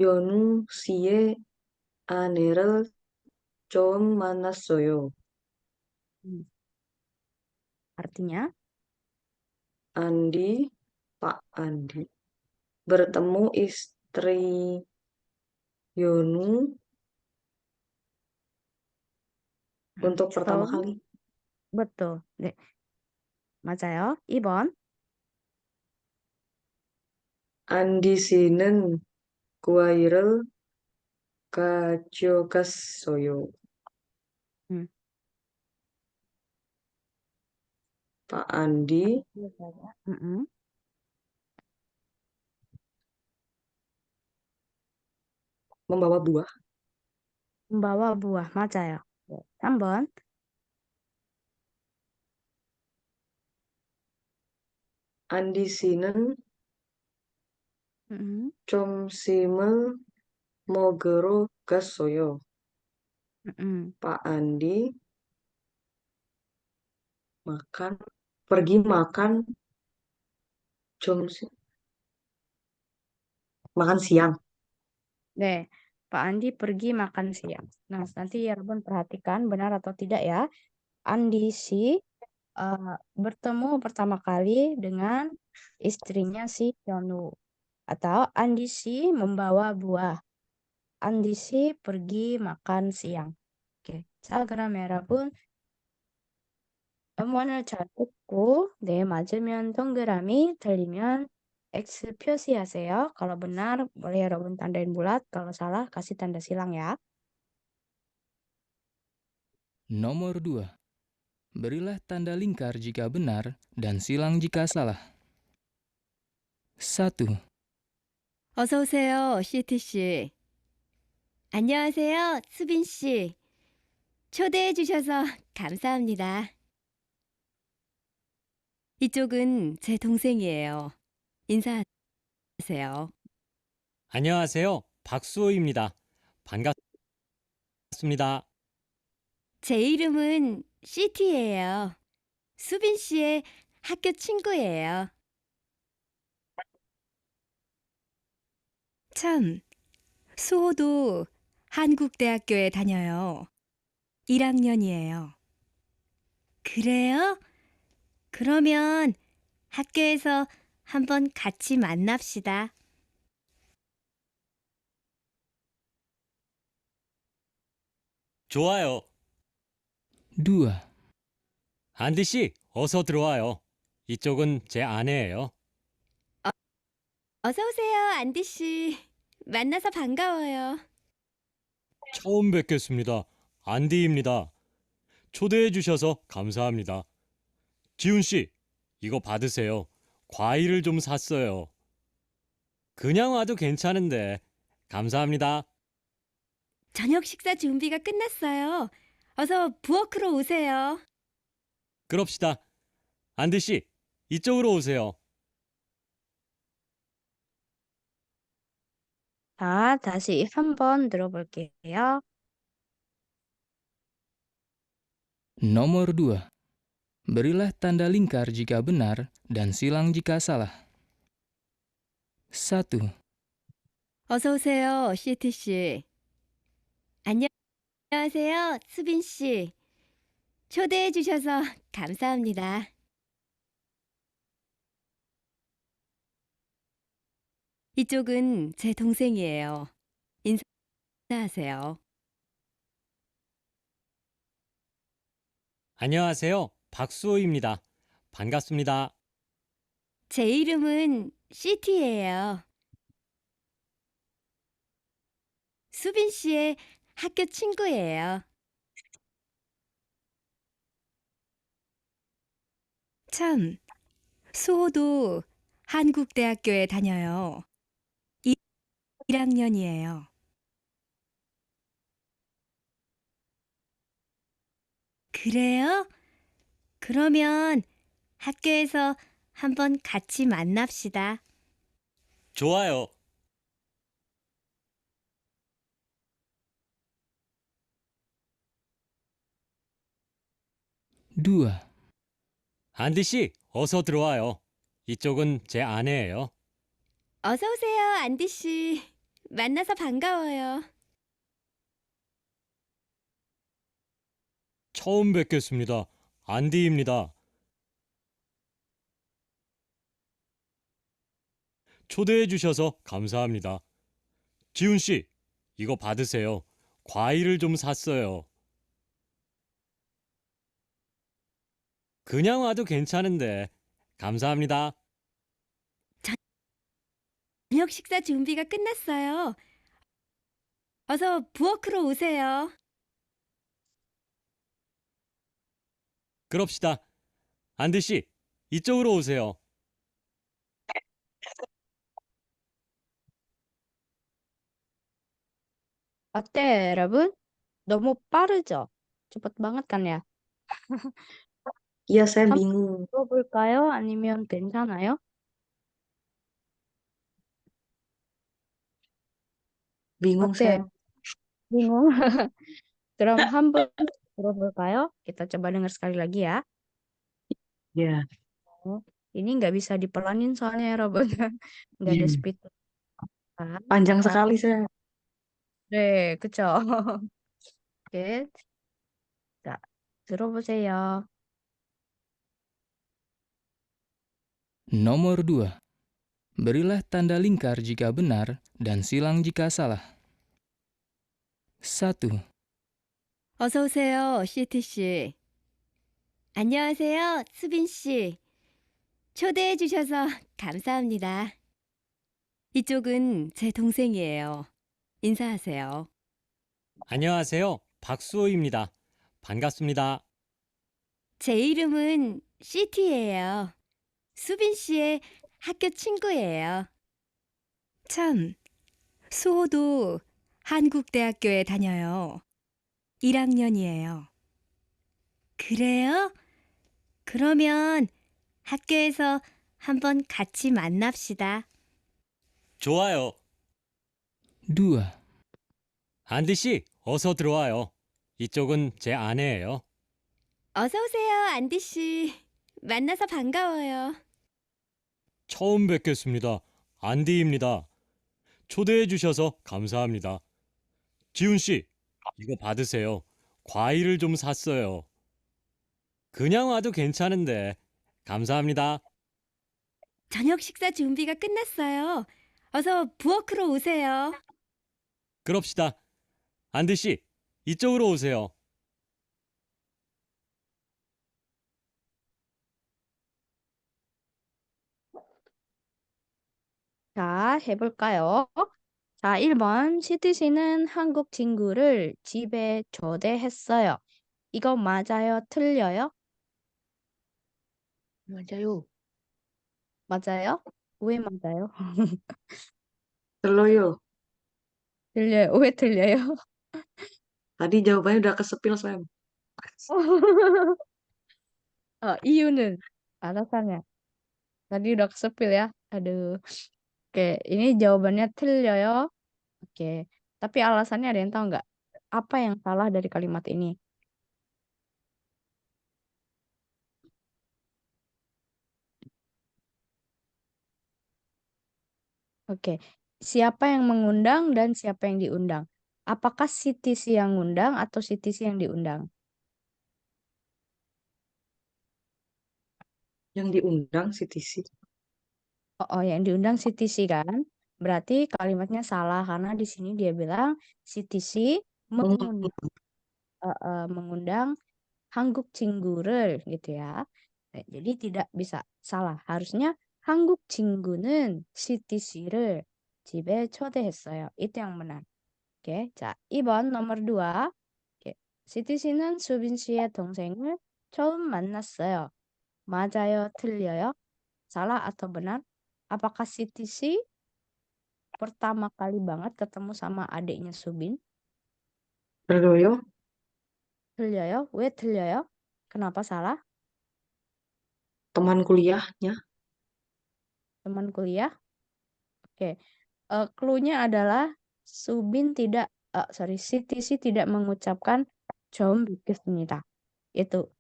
연우 씨의 아내를 처음 만났어요. Artinya, Andi, Pak Andi, bertemu istri Yonu untuk pertama 처음. kali. betul. 네. 맞아요. 2번. Andi 씨는 과일을 가져갔어요. Pak Andi Mm-mm. membawa buah. membawa buah, 맞아요. 네, 3번. Andi 씨는 음, 점심을 먹으러 갔어요. 음, Pak Andi pergi makan 점심 makan siang. 네, Pak Andi pergi makan siang. Nah, nanti Yarbun perhatikan benar atau tidak ya. Andi si bertemu pertama kali dengan istrinya si Hyunwoo. Atau Andi si membawa buah. Andi si pergi makan siang. 오케이. 자, 그럼 여러분 음원을 잘 듣고 네, 맞으면 동그라미, 틀리면 X 표시하세요. Kalau benar boleh 여러분 tandain bulat, kalau salah kasih tanda silang ya. Nomor 2. Berilah tanda lingkar jika benar dan silang jika salah. 1, 어서 오세요, 시티 씨. 안녕하세요, 수빈 씨. 초대해 주셔서 감사합니다. 이쪽은 제 동생이에요. 인사하세요. 안녕하세요. 박수호입니다. 반갑습니다. 제 이름은 시티예요. 수빈 씨의 학교 친구예요. 참, 수호도 한국대학교에 다녀요. 1학년이에요. 그래요? 그러면 학교에서 한번 같이 만납시다. 좋아요. 2, 안디 씨, 어서 들어와요. 이쪽은 제 아내예요. 어서 오세요, 안디 씨. 만나서 반가워요. 처음 뵙겠습니다. 안디입니다. 초대해 주셔서 감사합니다. 지훈 씨, 이거 받으세요. 과일을 좀 샀어요. 그냥 와도 괜찮은데. 감사합니다. 저녁 식사 준비가 끝났어요. 어서 부엌으로 오세요. 그럽시다. 안디 씨, 이쪽으로 오세요. 자, 다시 한번 들어볼게요. Nomor 2. Berilah tanda lingkar jika benar dan silang jika salah. 1, 어서 오세요, 시티 씨. 안녕하세요, 수빈 씨. 초대해 주셔서 감사합니다. 이쪽은 제 동생이에요. 인사하세요. 안녕하세요. 박수호입니다. 반갑습니다. 제 이름은 시티예요. 수빈 씨의 학교 친구예요. 참, 수호도 한국대학교에 다녀요. 1학년이에요. 그래요? 그러면 학교에서 한번 같이 만납시다. 좋아요. 2, 안디 씨, 어서 들어와요. 이쪽은 제 아내예요. 어서 오세요, 안디 씨. 만나서 반가워요. 처음 뵙겠습니다. 안디입니다. 초대해 주셔서 감사합니다. 지훈 씨, 이거 받으세요. 과일을 좀 샀어요. 그냥 와도 괜찮은데. 감사합니다. 저녁 식사 준비가 끝났어요. 어서 부엌으로 오세요. 그럽시다. 안디 씨, 이쪽으로 오세요. 어때, 여러분? 너무 빠르죠? cepet banget kan ya? Iya, saya 한번 bingung. 들어볼까요? 아니면 괜찮아요? Bingung 어때? saya. bingung? 그럼 한번 들어볼까요? Kita coba dengar sekali lagi ya. Ya. Oh, ini nggak bisa dipelanin soalnya ya, 여러분. nggak ada Iya. speed. Panjang 자, sekali saya. 네, 그쵸. 오케이. 자, 들어보세요. Nomor 2. Berilah tanda lingkar jika benar dan silang jika salah. 1. 어서 오세요, 시티 씨. 안녕하세요, 수빈 씨. 초대해 주셔서 감사합니다. 이쪽은 제 동생이에요. 인사하세요. 안녕하세요. 박수호입니다. 반갑습니다. 제 이름은 시티예요. 수빈 씨의 학교 친구예요. 참, 수호도 한국대학교에 다녀요. 1학년이에요. 그래요? 그러면 학교에서 한번 같이 만납시다. 좋아요. 2. 안디 씨, 어서 들어와요. 이쪽은 제 아내예요. 어서 오세요, 안디 씨. 만나서 반가워요. 처음 뵙겠습니다. 안디입니다. 초대해 주셔서 감사합니다. 지훈 씨, 이거 받으세요. 과일을 좀 샀어요. 그냥 와도 괜찮은데. 감사합니다. 저녁 식사 준비가 끝났어요. 어서 부엌으로 오세요. 그럽시다. 안디 씨, 이쪽으로 오세요. 자, 해볼까요? 자, 1번. 시티 씨는 한국 친구를 집에 초대했어요. 이거 맞아요? 틀려요? 맞아요. 맞아요? 왜 맞아요? Teloyo. 틀려요. 왜 틀려요? Tadi jawabannya udah kesepil saya. 이유는 alasannya. Tadi udah kesepil ya. Aduh. Oke, ini jawabannya 틀려요. Oke. Tapi alasannya ada yang tahu nggak? Apa yang salah dari kalimat ini? Oke. Siapa yang mengundang dan siapa yang diundang? Apakah Siti si yang ngundang atau Siti si yang diundang? Yang diundang si TC. Oh, yang diundang Siti si kan? Berarti kalimatnya salah karena di sini dia bilang Siti si mengundang, mengundang 한국 친구를 gitu ya. jadi tidak bisa salah. harusnya 한국 친구는 시티 씨를 집에 초대했어요. itu yang benar. Oke, 자, 2번 nomor 2. 오케이. 시티 씨는 수빈 씨의 동생을 처음 만났어요. 맞아요, 틀려요? salah atau benar? Apakah Siti si pertama kali banget ketemu sama adiknya Subin? Teloyo. 틀려요? 왜 틀려요? kenapa salah? Teman kuliahnya. teman kuliah? Oke, clue-nya adalah Subin tidak, Siti si tidak mengucapkan 처음 뵙겠습니다. Itu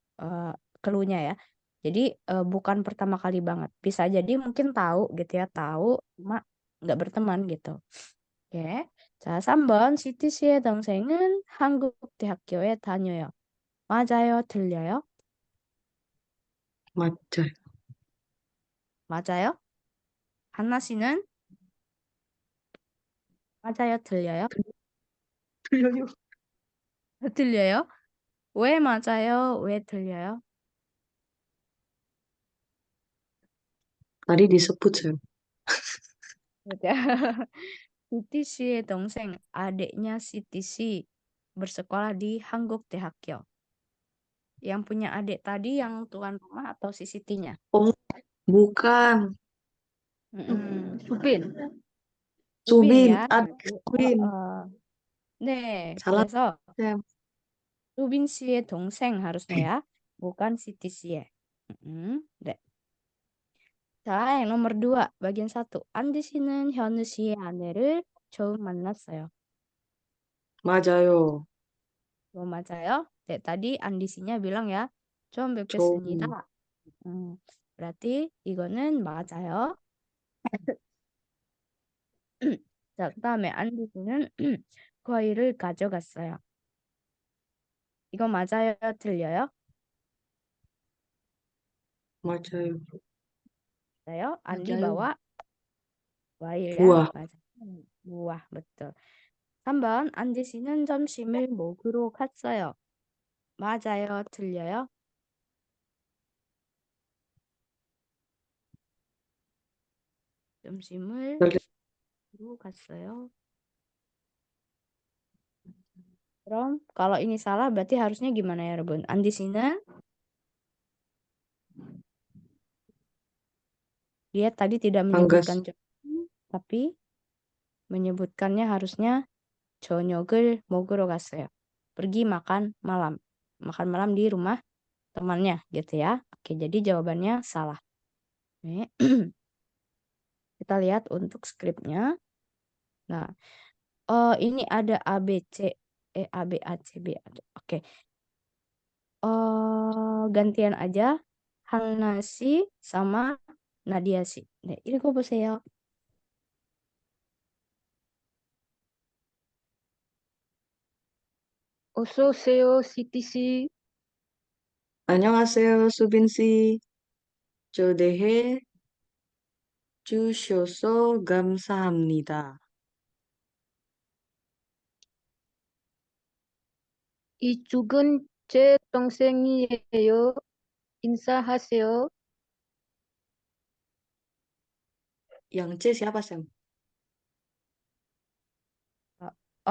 clue-nya ya. Jadi bukan pertama kali banget. Bisa jadi mungkin tahu gitu ya, tahu cuma nggak berteman gitu. Oke. 자, 3번. 시티 씨의 동생은 한국 대학교에 다녀요. 맞아요, 틀려요? Macam. 맞아요? 한나 씨는 맞아요, 틀려요? Teloyo. 틀려요? 왜 맞아요? 왜 틀려요? Tadi disebut saya. Gitu ya. Siti 씨의 동생, adiknya Siti si bersekolah di 한국 대학교. Yang punya adik tadi yang tuan rumah atau si Sitinya? Oh, bukan. Mm-mm. 수빈. Subin Subin. ya. Adik Subin. 네, Salah, 그래서 Sam. 수빈 씨의 동생 harusnya ya, bukan Siti 씨의. 네. 자, yang nomor 2, bagian 1. 안디 씨는 현우 씨의 아내를 처음 만났어요. 맞아요. 뭐 맞아요? 네, tadi 안디 씨nya bilang ya, 처음 처음. 뵙겠습니다. berarti 이거는 맞아요. 자, 그다음에 안디 씨는 과일을 가져갔어요. 이거 맞아요? 틀려요? 맞아요. 맞아요? 안디 맞아요. bawa 과일 ya, 부아. 맞아요. buah, betul. 3번, 안디 씨는 점심을 먹으러 갔어요. 맞아요? 틀려요? 점심을 틀려. 먹으러 갔어요. 그럼 kalau ini salah berarti harusnya gimana ya, Rebun? Andi 씨는 dia tadi tidak menyebutkan 안 jam, tapi menyebutkannya harusnya 저녁을 먹으러 갔어요. Pergi makan malam. Makan malam di rumah temannya gitu ya. Oke, jadi jawabannya salah. Nih. Kita lihat untuk skripnya. Nah, ini ada A, B, C. A, B, A, C, B. Oke. gantian aja. Hana 씨 sama Nadia 씨. 네, 읽어보세요. 어서 오세요, 시티 씨. 안녕하세요, 수빈 씨. 초대해 주셔서 감사합니다. 이쪽은 제 동생이에요. 인사하세요. Yang C siapa, Sam?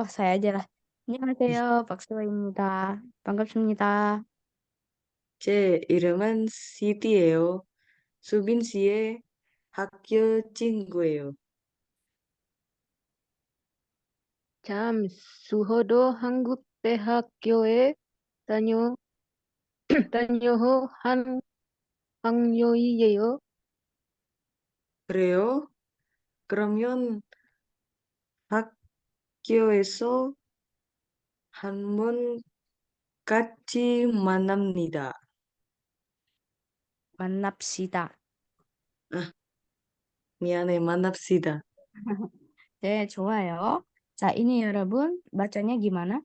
saya aja lah. 안녕하세요. 박수호입니다. 반갑습니다. 제 이름은 시디예요. 수빈 씨의 학교 친구예요. 참, 수호도 한국대학교에 다녀 한 학년이에요. 그래요? 그러면 학교에서 한번 같이 만납니다. 만납시다. 아, 미안해, 만납시다. 네, 좋아요. 자, ini 여러분, bacanya gimana?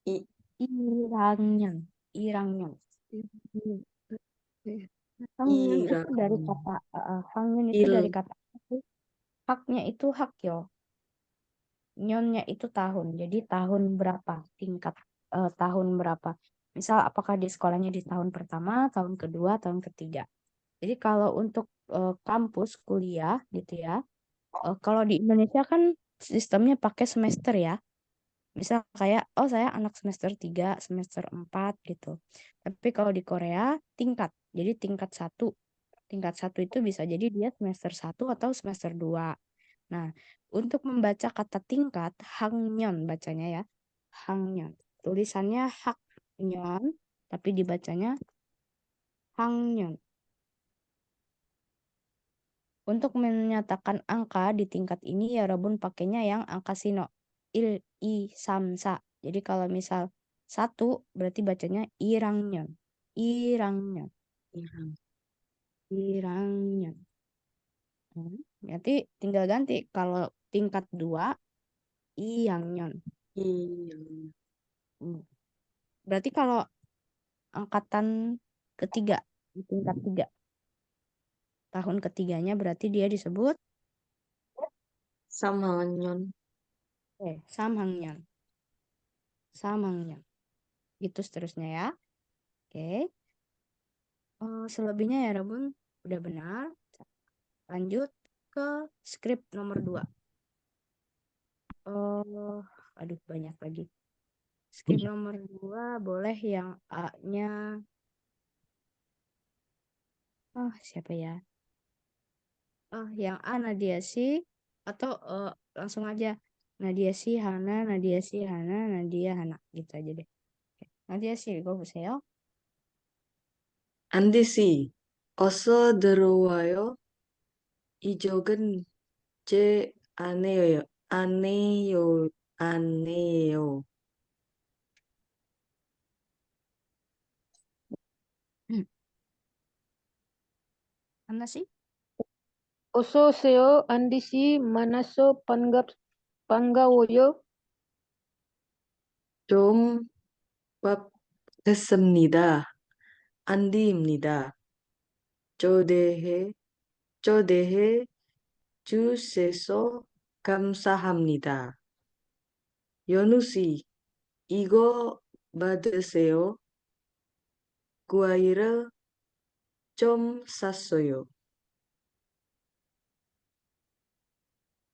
이, 1학년. 1학년. 네. 학년 itu dari 1학년. kata, 학년 itu dari 1, kata, haknya itu hakyo. Nyonnya itu tahun. Jadi tahun berapa? Tingkat tahun berapa? Misal apakah di sekolahnya di tahun pertama, tahun kedua, tahun ketiga. Jadi kalau untuk kampus kuliah gitu ya, kalau di Indonesia kan sistemnya pakai semester ya. Misal kayak, oh saya anak semester 3, semester 4 gitu. Tapi kalau di Korea tingkat. Jadi tingkat 1. Tingkat 1 itu bisa jadi dia semester 1 atau semester 2. Nah, untuk membaca kata tingkat, hangmyeon bacanya ya. Hangmyeon. Tulisannya hakmyeon, tapi dibacanya hangmyeon. Untuk menyatakan angka di tingkat ini, ya Rabun pakainya yang angka sino. Il, i, samsa. Jadi kalau misal 1, berarti bacanya irangmyeon. Irangmyeon. Irangmyeon. Berarti tinggal ganti. Kalau tingkat 2, iangmyeon. 2. Berarti kalau angkatan ketiga, di tingkat 3, tahun ketiganya berarti dia disebut 3학년. samhangmyeon. Samhangmyeon. Gitu seterusnya ya. Oke. Selebihnya ya Rabun udah benar. Lanjut ke skrip nomor 2. Aduh, banyak lagi. Skip nomor 2, boleh yang A-nya. Oh, siapa ya? Oh, yang A Nadia sih. Atau langsung aja. Nadia sih, Hana, Nadia sih, Hana, Nadia, Hana. Gitu aja deh. Oke. Nadia sih, 읽어보세요. 안디 씨, 어서 들어와요. 이쪽은 제 아내예요. 아내요, 아내요. Hana sih? 어서 오세요. 안디 씨 만나서 반가워요. 좀 됐습니다. 안디입니다. 초대해 주셔서 감사합니다. 연우 씨, 이거 받으세요. 과일을 좀 샀어요.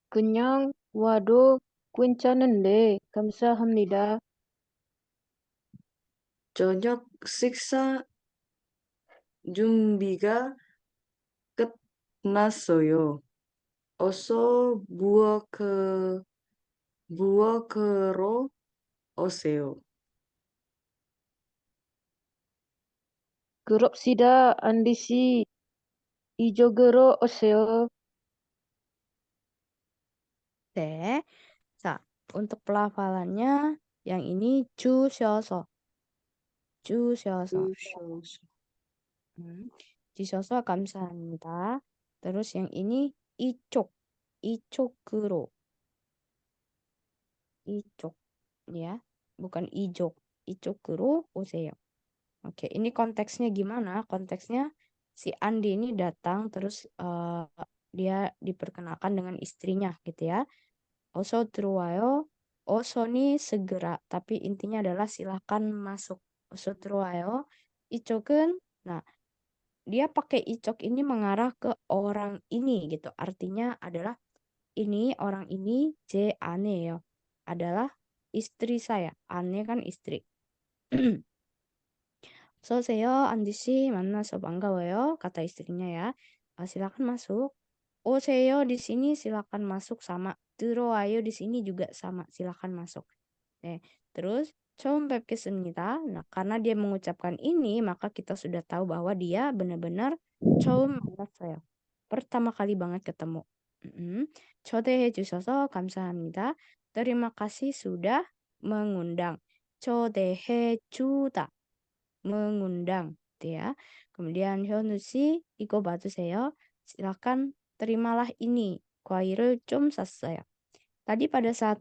그냥 와도 괜찮은데 감사합니다. 저녁 식사 준비가 끝났어요. 어서 부엌으로 오세요. 그럽시다. 안디 씨 이쪽으로 오세요. 네. 자, untuk pelafalannya yang ini 주셔서. 주셔서. 주셔서. 주셔서 감사합니다. Terus yang ini 이쪽으로. 이쪽, ya, bukan ijuk. 이쪽으로 오세요. Oke, ini konteksnya gimana? Konteksnya si Andi ini datang terus dia diperkenalkan dengan istrinya gitu ya. 어서 들어와요. 어서 nih segera, tapi intinya adalah silahkan masuk. 어서 들어와요. 이쪽은, nah dia pakai icok ini mengarah ke orang ini gitu. Artinya adalah ini orang ini 제 아내예요. Adalah istri saya. 아내 kan istri. 어서오세요, 안디 씨. 만나서 반가워요. Kata istrinya ya. Silakan masuk. 오세요 di sini silakan masuk sama. 들어와요 di sini juga sama. Silakan masuk. Terus 처음 뵙겠습니다. Nah, karena dia mengucapkan ini, maka kita sudah tahu bahwa dia benar-benar 처음 만났어요. Pertama kali banget ketemu. 초대해 주셔서 감사합니다. Terima kasih sudah mengundang. 초대해 주다. mengundang, gitu ya. Kemudian 현우 씨, 이거 받으세요. Silakan terimalah ini. 과일을 좀 샀어요. Tadi pada saat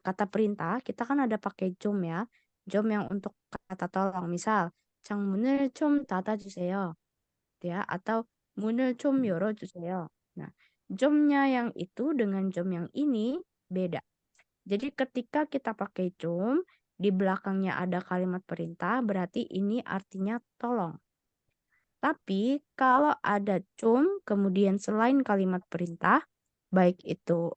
kata perintah, kita kan ada pakai 좀 ya. 좀 yang untuk kata tolong. Misal, 창문을 좀 닫아주세요. Gitu ya. Atau 문을 좀 열어주세요. Nah, 좀nya yang itu dengan 좀 yang ini beda. Jadi ketika kita pakai 좀, di belakangnya ada kalimat perintah, berarti ini artinya tolong. Tapi kalau ada 좀, kemudian selain kalimat perintah, baik itu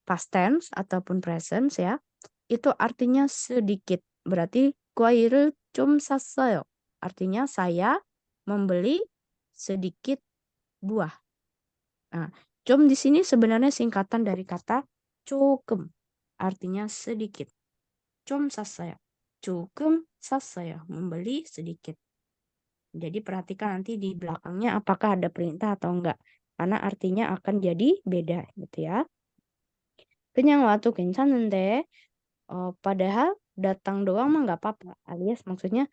past tense ataupun present ya, itu artinya sedikit. Berarti 과일을 좀 샀어요. Artinya saya membeli sedikit buah. Nah, 좀 di sini sebenarnya singkatan dari kata 조금. Artinya sedikit. 좀 샀어요. 조금 샀어요. Membeli sedikit. Jadi perhatikan nanti di belakangnya apakah ada perintah atau enggak. Karena artinya akan jadi beda gitu ya. 그냥 와도 괜찮은데 padahal datang doang mah nggak apa-apa. Alias maksudnya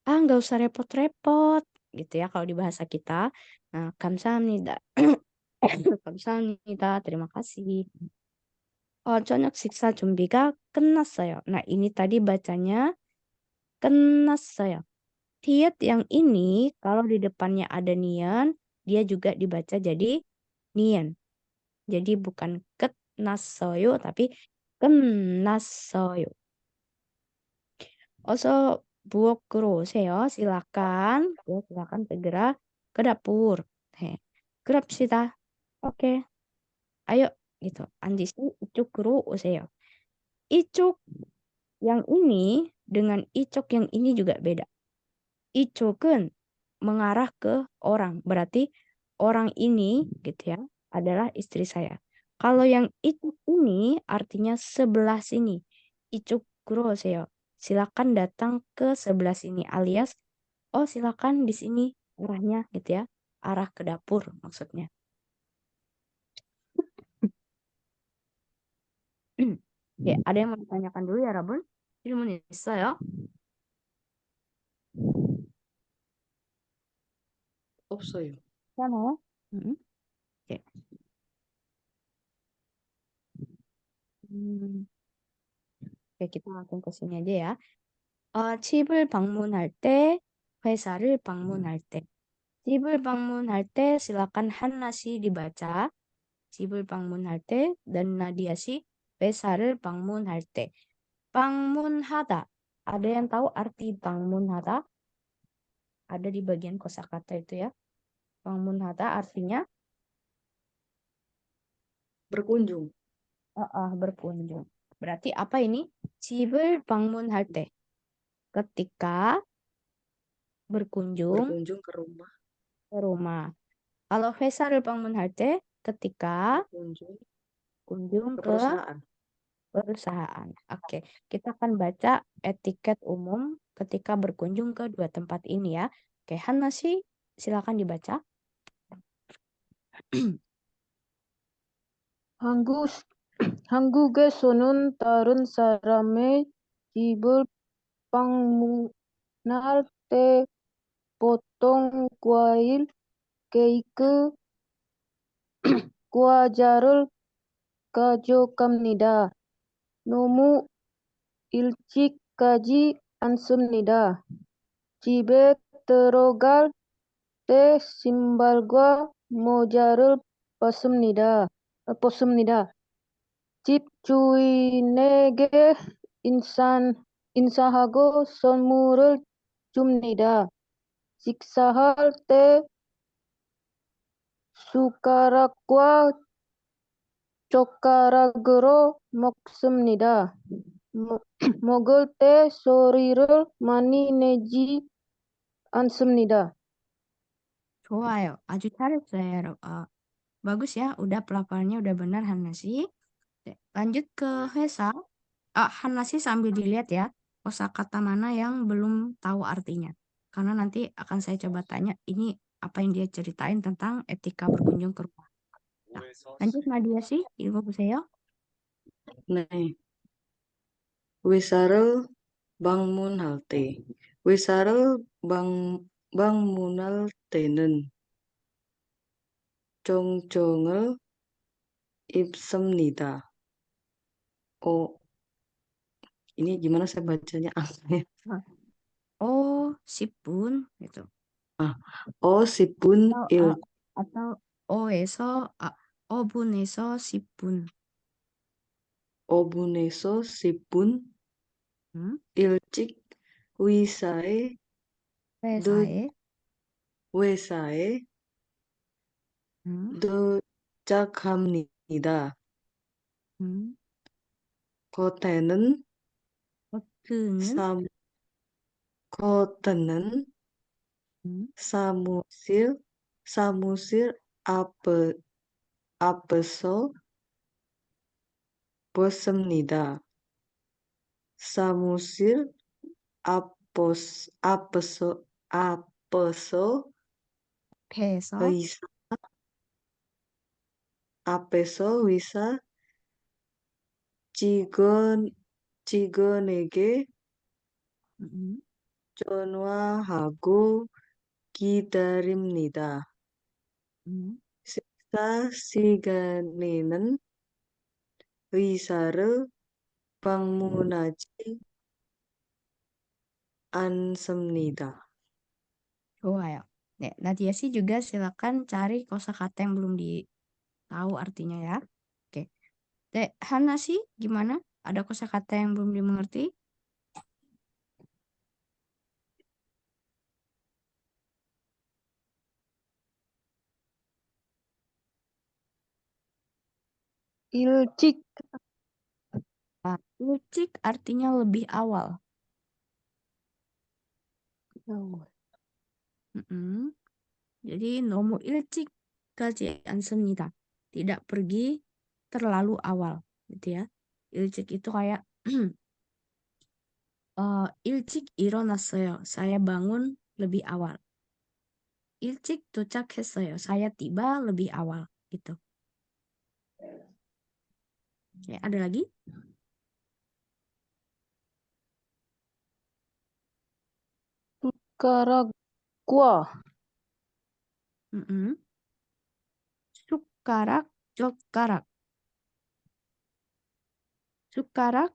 nggak usah repot-repot gitu ya kalau di bahasa kita. Nah, 감사합니다. 감사합니다. terima kasih. 저녁 식사 준비가 끝났어요. Nah, ini tadi bacanya 끝났어요. Tiet yang ini kalau di depannya ada nian, dia juga dibaca jadi nian. Jadi bukan 끝났어요 tapi 끝났어요. 어서 부엌으로 오세요. silakan, silakan segera ke dapur. 그럽시다. Oke. Ayo gitu. 안디 씨 이쪽으로 오세요. icuk yang ini dengan icuk yang ini juga beda. Icukun mengarah ke orang. Berarti orang ini gitu ya adalah istri saya. Kalau yang icuk ini artinya sebelah sini. Icuk kuroseo. Silakan datang ke sebelah sini alias oh silakan di sini arahnya gitu ya. Arah ke dapur maksudnya. Oke, ada yang mau ditanyakan dulu ya, Rabun? 질문 있어요? 없어요. 괜찮아요? 오케이. 음, oke, kita langsung ke sini aja ya. 집을 방문할 때, 회사를 방문할 때. 집을 방문할 때 silakan 한나씨 dibaca. 집을 방문할 때 dan Nadia 씨 회사를 방문할 때. 방문하다. Ada yang tahu arti 방문하다? Ada di bagian kosakata itu ya. 방문하다 artinya berkunjung. berkunjung. Berarti apa ini? 집을 방문할 때. Ketika berkunjung Berkunjung ke rumah. ke rumah. Kalau 회사를 방문할 때 ketika Berkunjung kunjung ke ke perusahaan. perusahaan. Oke, kita akan baca etiket umum ketika berkunjung ke dua tempat ini ya. Oke, Hanasi silakan dibaca. 한국에서는 다른 사람의 집을 방문할 때 보통 과일, 케이크, 과자를 가져갑니다. 너무 일찍 가지 않습니다. 집에 들어갈 때 신발과 모자를 벗습니다. 집 주인에게 인사하고 선물을 줍니다. 식사할 때 숟가락과 젓가락으로 먹습니다. 먹을 때 소리를 많이 내지 않습니다. 좋아요. 아주 잘했어요. bagus ya. Udah pelafalannya udah benar Hanasi. Oke, lanjut ke 회사. Hanasi sambil dilihat ya. Kosakata mana yang belum tahu artinya. Karena nanti akan saya coba tanya ini apa yang dia ceritain tentang etika berkunjung ke rumah. Nah, lanjut Nadia sih, 읽어보세요. 네. 회사를 방문할 때. 회사를 방문할 때는 정장을 입습니다. Ini gimana saya bacanya? Oh, 10분 gitu. 10분 atau O에서 5분에서 10분. 5분에서 10분 일찍 회사에 회사에 도착합니다. 겉에는 사무실 앞에서 벗습니다. 사무실 앞에서 의사 직원에게 전화하고 기다립니다. 식사 시간에는 의사를 방문하지 않습니다. 좋아요. Nih, Nadia sih juga silakan cari kosakata yang belum tahu artinya ya. Oke. Hana sih gimana? Ada kosakata yang belum dimengerti? 일찍 Nah, ilcik artinya lebih awal. Mm-mm. Jadi 너무 일찍까지 않습니다. Tidak pergi terlalu awal, gitu ya. 일찍 itu kayak 일찍 일어났어요. Saya bangun lebih awal. 일찍 도착했어요. Saya tiba lebih awal, gitu. Oke, ada lagi? Nicaragua. Mm-mm. Sukarak, 젓가락. Sukarak,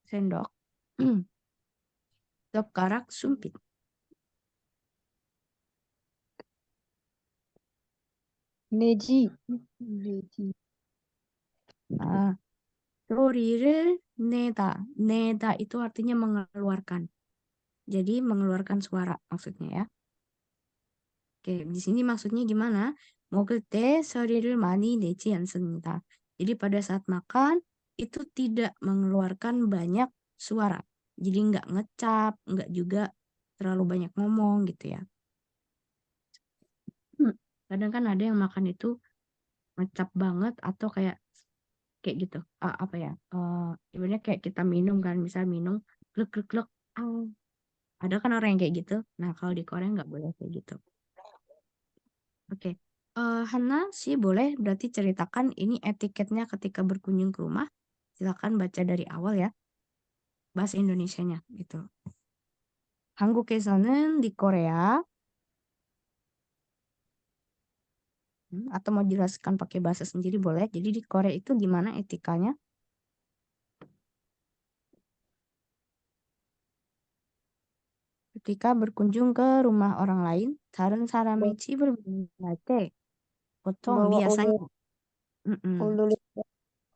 sendok. 젓가락, sumpit. 내지. 내지. Ah, 소리를 내다. 내다 itu artinya mengeluarkan. Jadi mengeluarkan suara maksudnya ya. Oke, di sini maksudnya gimana? 먹을 때 소리를 많이 내지 않습니다. Jadi pada saat makan itu tidak mengeluarkan banyak suara. Jadi nggak ngecap, nggak juga terlalu banyak ngomong gitu ya. Kadang kan ada yang makan itu ngecap banget atau kayak kayak gitu. Apa ya? Ibaratnya kayak kita minum kan, misal minum glek glek glek. Ada kan orang yang kayak gitu. Nah, kalau di Korea nggak boleh kayak gitu. Oke. Hana sih boleh berarti ceritakan ini etiketnya ketika berkunjung ke rumah. Silakan baca dari awal ya. Bahasa Indonesianya gitu. 한국에서는 di Korea atau mau jelaskan pakai bahasa sendiri boleh. Jadi di Korea itu gimana etikanya? Ketika berkunjung ke rumah orang lain, 다른 사람의 집을 방문할 때 보통 Bawa biasanya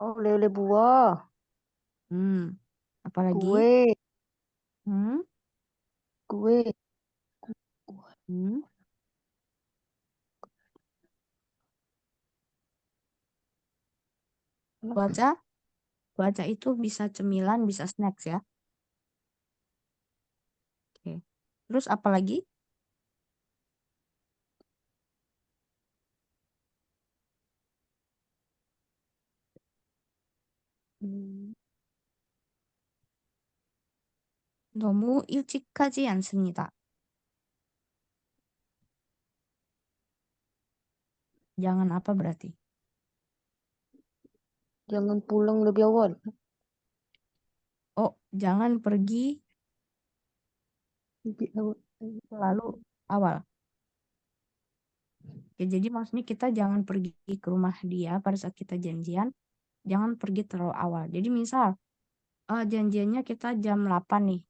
oleh oleh buah, hmm, apalagi kue, hmm, kue. hmm, cuaca cuaca itu bisa cemilan, bisa snacks ya. Oke. Terus apalagi? 너무 일찍하지 않습니다. Jangan apa berarti? Jangan pulang lebih awal. Oh, jangan pergi Lebih awal. terlalu awal. Ya, jadi maksudnya kita jangan pergi ke rumah dia pada saat kita janjian, jangan pergi terlalu awal. Jadi misal janjiannya kita jam 8 nih.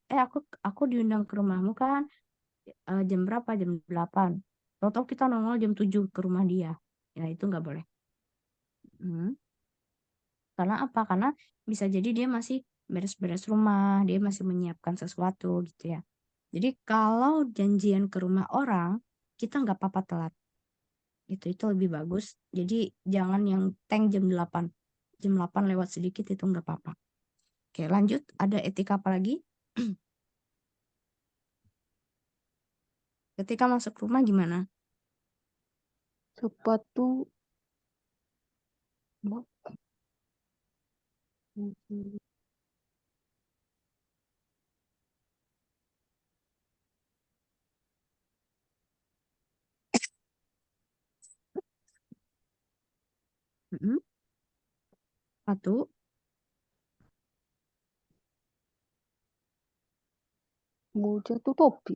Aku diundang ke rumahmu kan jam berapa? Jam 8. Tahu-tahu kita nongol jam 7 ke rumah dia. Ya, itu nggak boleh. Hmm. Karena apa? Karena bisa jadi dia masih beres-beres rumah, dia masih menyiapkan sesuatu gitu ya. Jadi kalau janjian ke rumah orang, kita nggak apa-apa telat. Itu lebih bagus. Jadi jangan yang tank jam 8. Jam 8 lewat sedikit itu nggak apa-apa. Oke, lanjut. Ada etika apa lagi? Ketika masuk rumah gimana? Sepatu. Mm-mm. Satu, Moja tuh topi.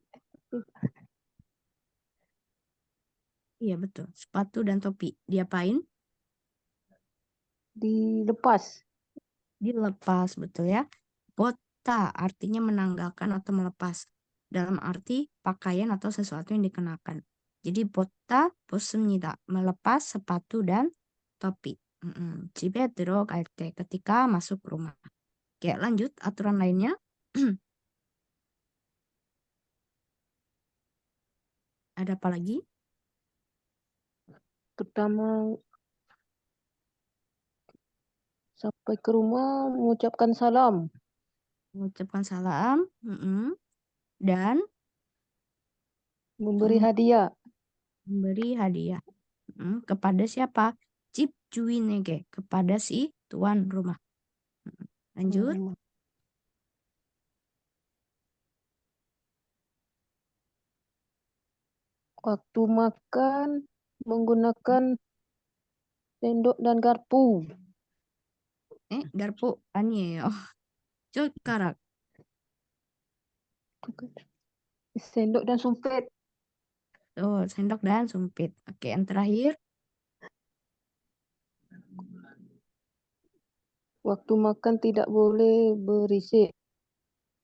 iya betul. Sepatu dan topi. Diapain? Dilepas. Dilepas, betul ya. Bota artinya menanggalkan atau melepas. Dalam arti pakaian atau sesuatu yang dikenakan. Jadi bota 벗습니다. Melepas sepatu dan topi. 집에 들어갈 때 ketika masuk rumah. Oke, lanjut aturan lainnya. Ada apa lagi? Pertama, Sampai ke rumah mengucapkan salam. Mengucapkan salam. Dan Memberi Mem- hadiah. memberi hadiah. Kepada siapa? Cip juinege, kepada si tuan rumah. Lanjut. Waktu makan menggunakan sendok dan garpu. Garpu 아니에요. 젓가락. Sendok dan sumpit. Oh, sendok dan sumpit. Oke, yang terakhir. Waktu makan tidak boleh berisik.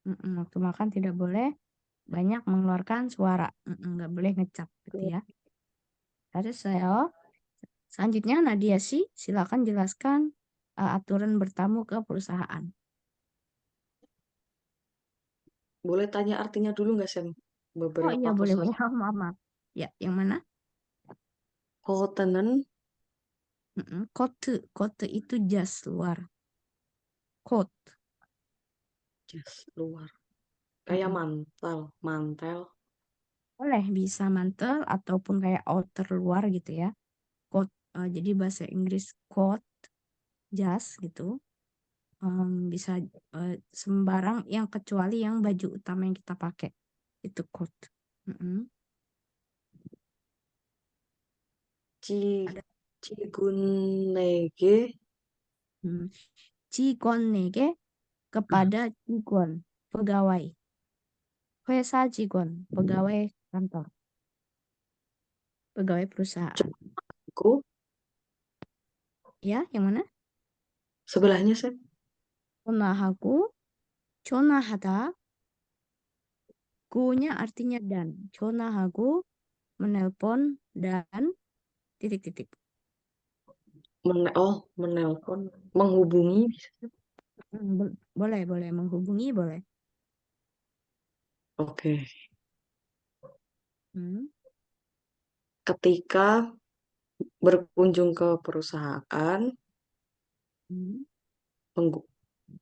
Waktu makan tidak boleh banyak mengeluarkan suara. Nggak boleh ngecap gitu ya. Terus saya. Selanjutnya Nadia sih, silakan jelaskan aturan bertamu ke perusahaan. Boleh tanya artinya dulu nggak, Sam? Oh Beberapa iya, boleh, kosa. maaf. Ya, yang mana? Kotanen, Coat itu jas luar. Coat. jas luar. Kayak mantel. Boleh bisa mantel ataupun kayak outer luar gitu ya. Coat. Jadi bahasa Inggris coat, jas gitu. Bisa sembarang yang kecuali yang baju utama yang kita pakai. Itu coat. Cigunege, 직원에게 kepada 직원, pegawai. 회사 직원, pegawai kantor. Pegawai perusahaan. ku, Ya, yang mana? sebelahnya, Sam. 전화하고, 전화하다. Ku-nya artinya dan. 전화하고, menelpon, dan titik-titik. Menelpon, menghubungi. Boleh, menghubungi, boleh. Oke. Hmm. Ketika berkunjung ke perusahaan,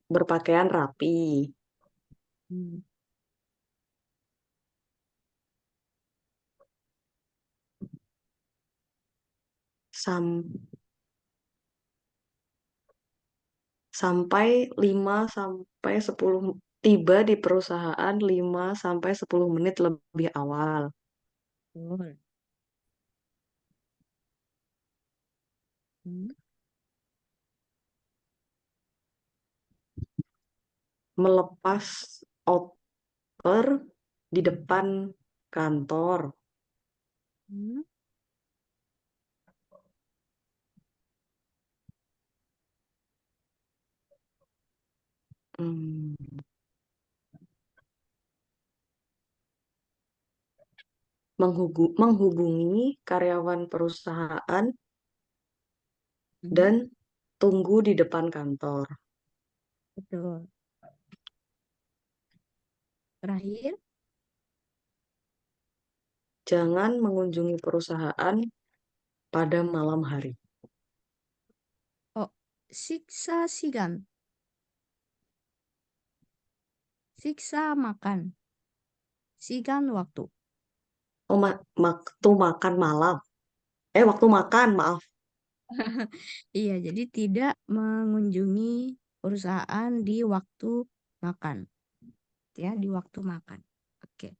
berpakaian rapi. Sampai 5-10 tiba di perusahaan 5-10 menit lebih awal. Betul. Melepas outer di depan kantor. Menghubungi karyawan perusahaan dan tunggu di depan kantor. Betul. Terakhir, jangan mengunjungi perusahaan pada malam hari. siksa sigan. Siksa makan. Sigan waktu. Waktu makan malam. Waktu makan, maaf. Iya, jadi tidak mengunjungi perusahaan di waktu makan. Ya, di waktu makan. Oke.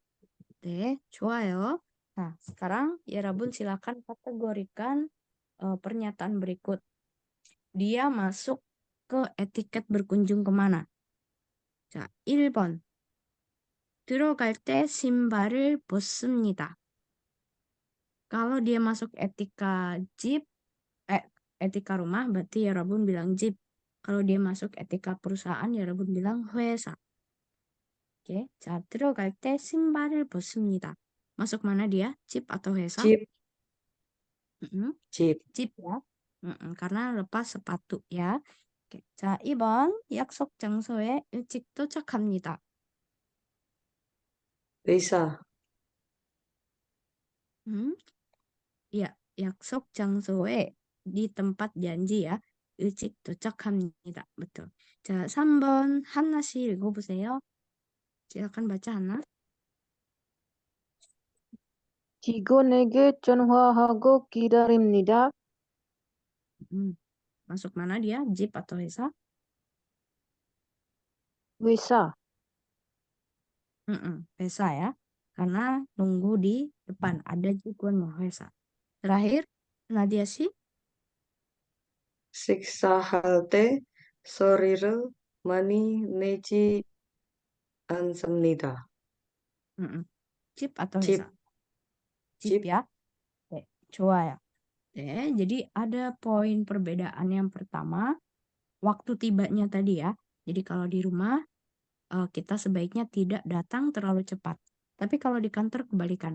좋아요. Nah, sekarang 여러분 silakan kategorikan pernyataan berikut. Dia masuk ke etiket berkunjung kemana? 자, 1번. 들어갈 때 신발을 벗습니다. Kalau dia masuk etika etika rumah, berarti Rabun bilang jeep. Kalau dia masuk etika perusahaan, Rabun bilang 회사. Oke, 자, 들어갈 때 신발을 벗습니다. Masuk mana dia? Jeep atau 회사? Jeep. Jeep ya. Karena lepas sepatu ya. Oke, 자, 2번. 약속 장소에 일찍 도착합니다. Bisa. Ya, 약속 장소에 di tempat janji ya. 일찍 도착합니다. betul. 자, 3번 한나 씨 읽어보세요. silakan baca Hana. 직원에게 전화하고 기다립니다. Masuk mana dia? Jeep atau Hesa? 회사, Hesa ya. Karena nunggu di depan. Ada 직원 Hesa. Terakhir, Nadia sih. 식사할 때 소리를 많이 내지 않습니다. Jeep atau 집, Hesa? Jeep 집, ya. Oke, 좋아요. Jadi ada poin perbedaan yang pertama, waktu tibanya tadi ya. Jadi kalau di rumah, kita sebaiknya tidak datang terlalu cepat. Tapi kalau di kantor kebalikan.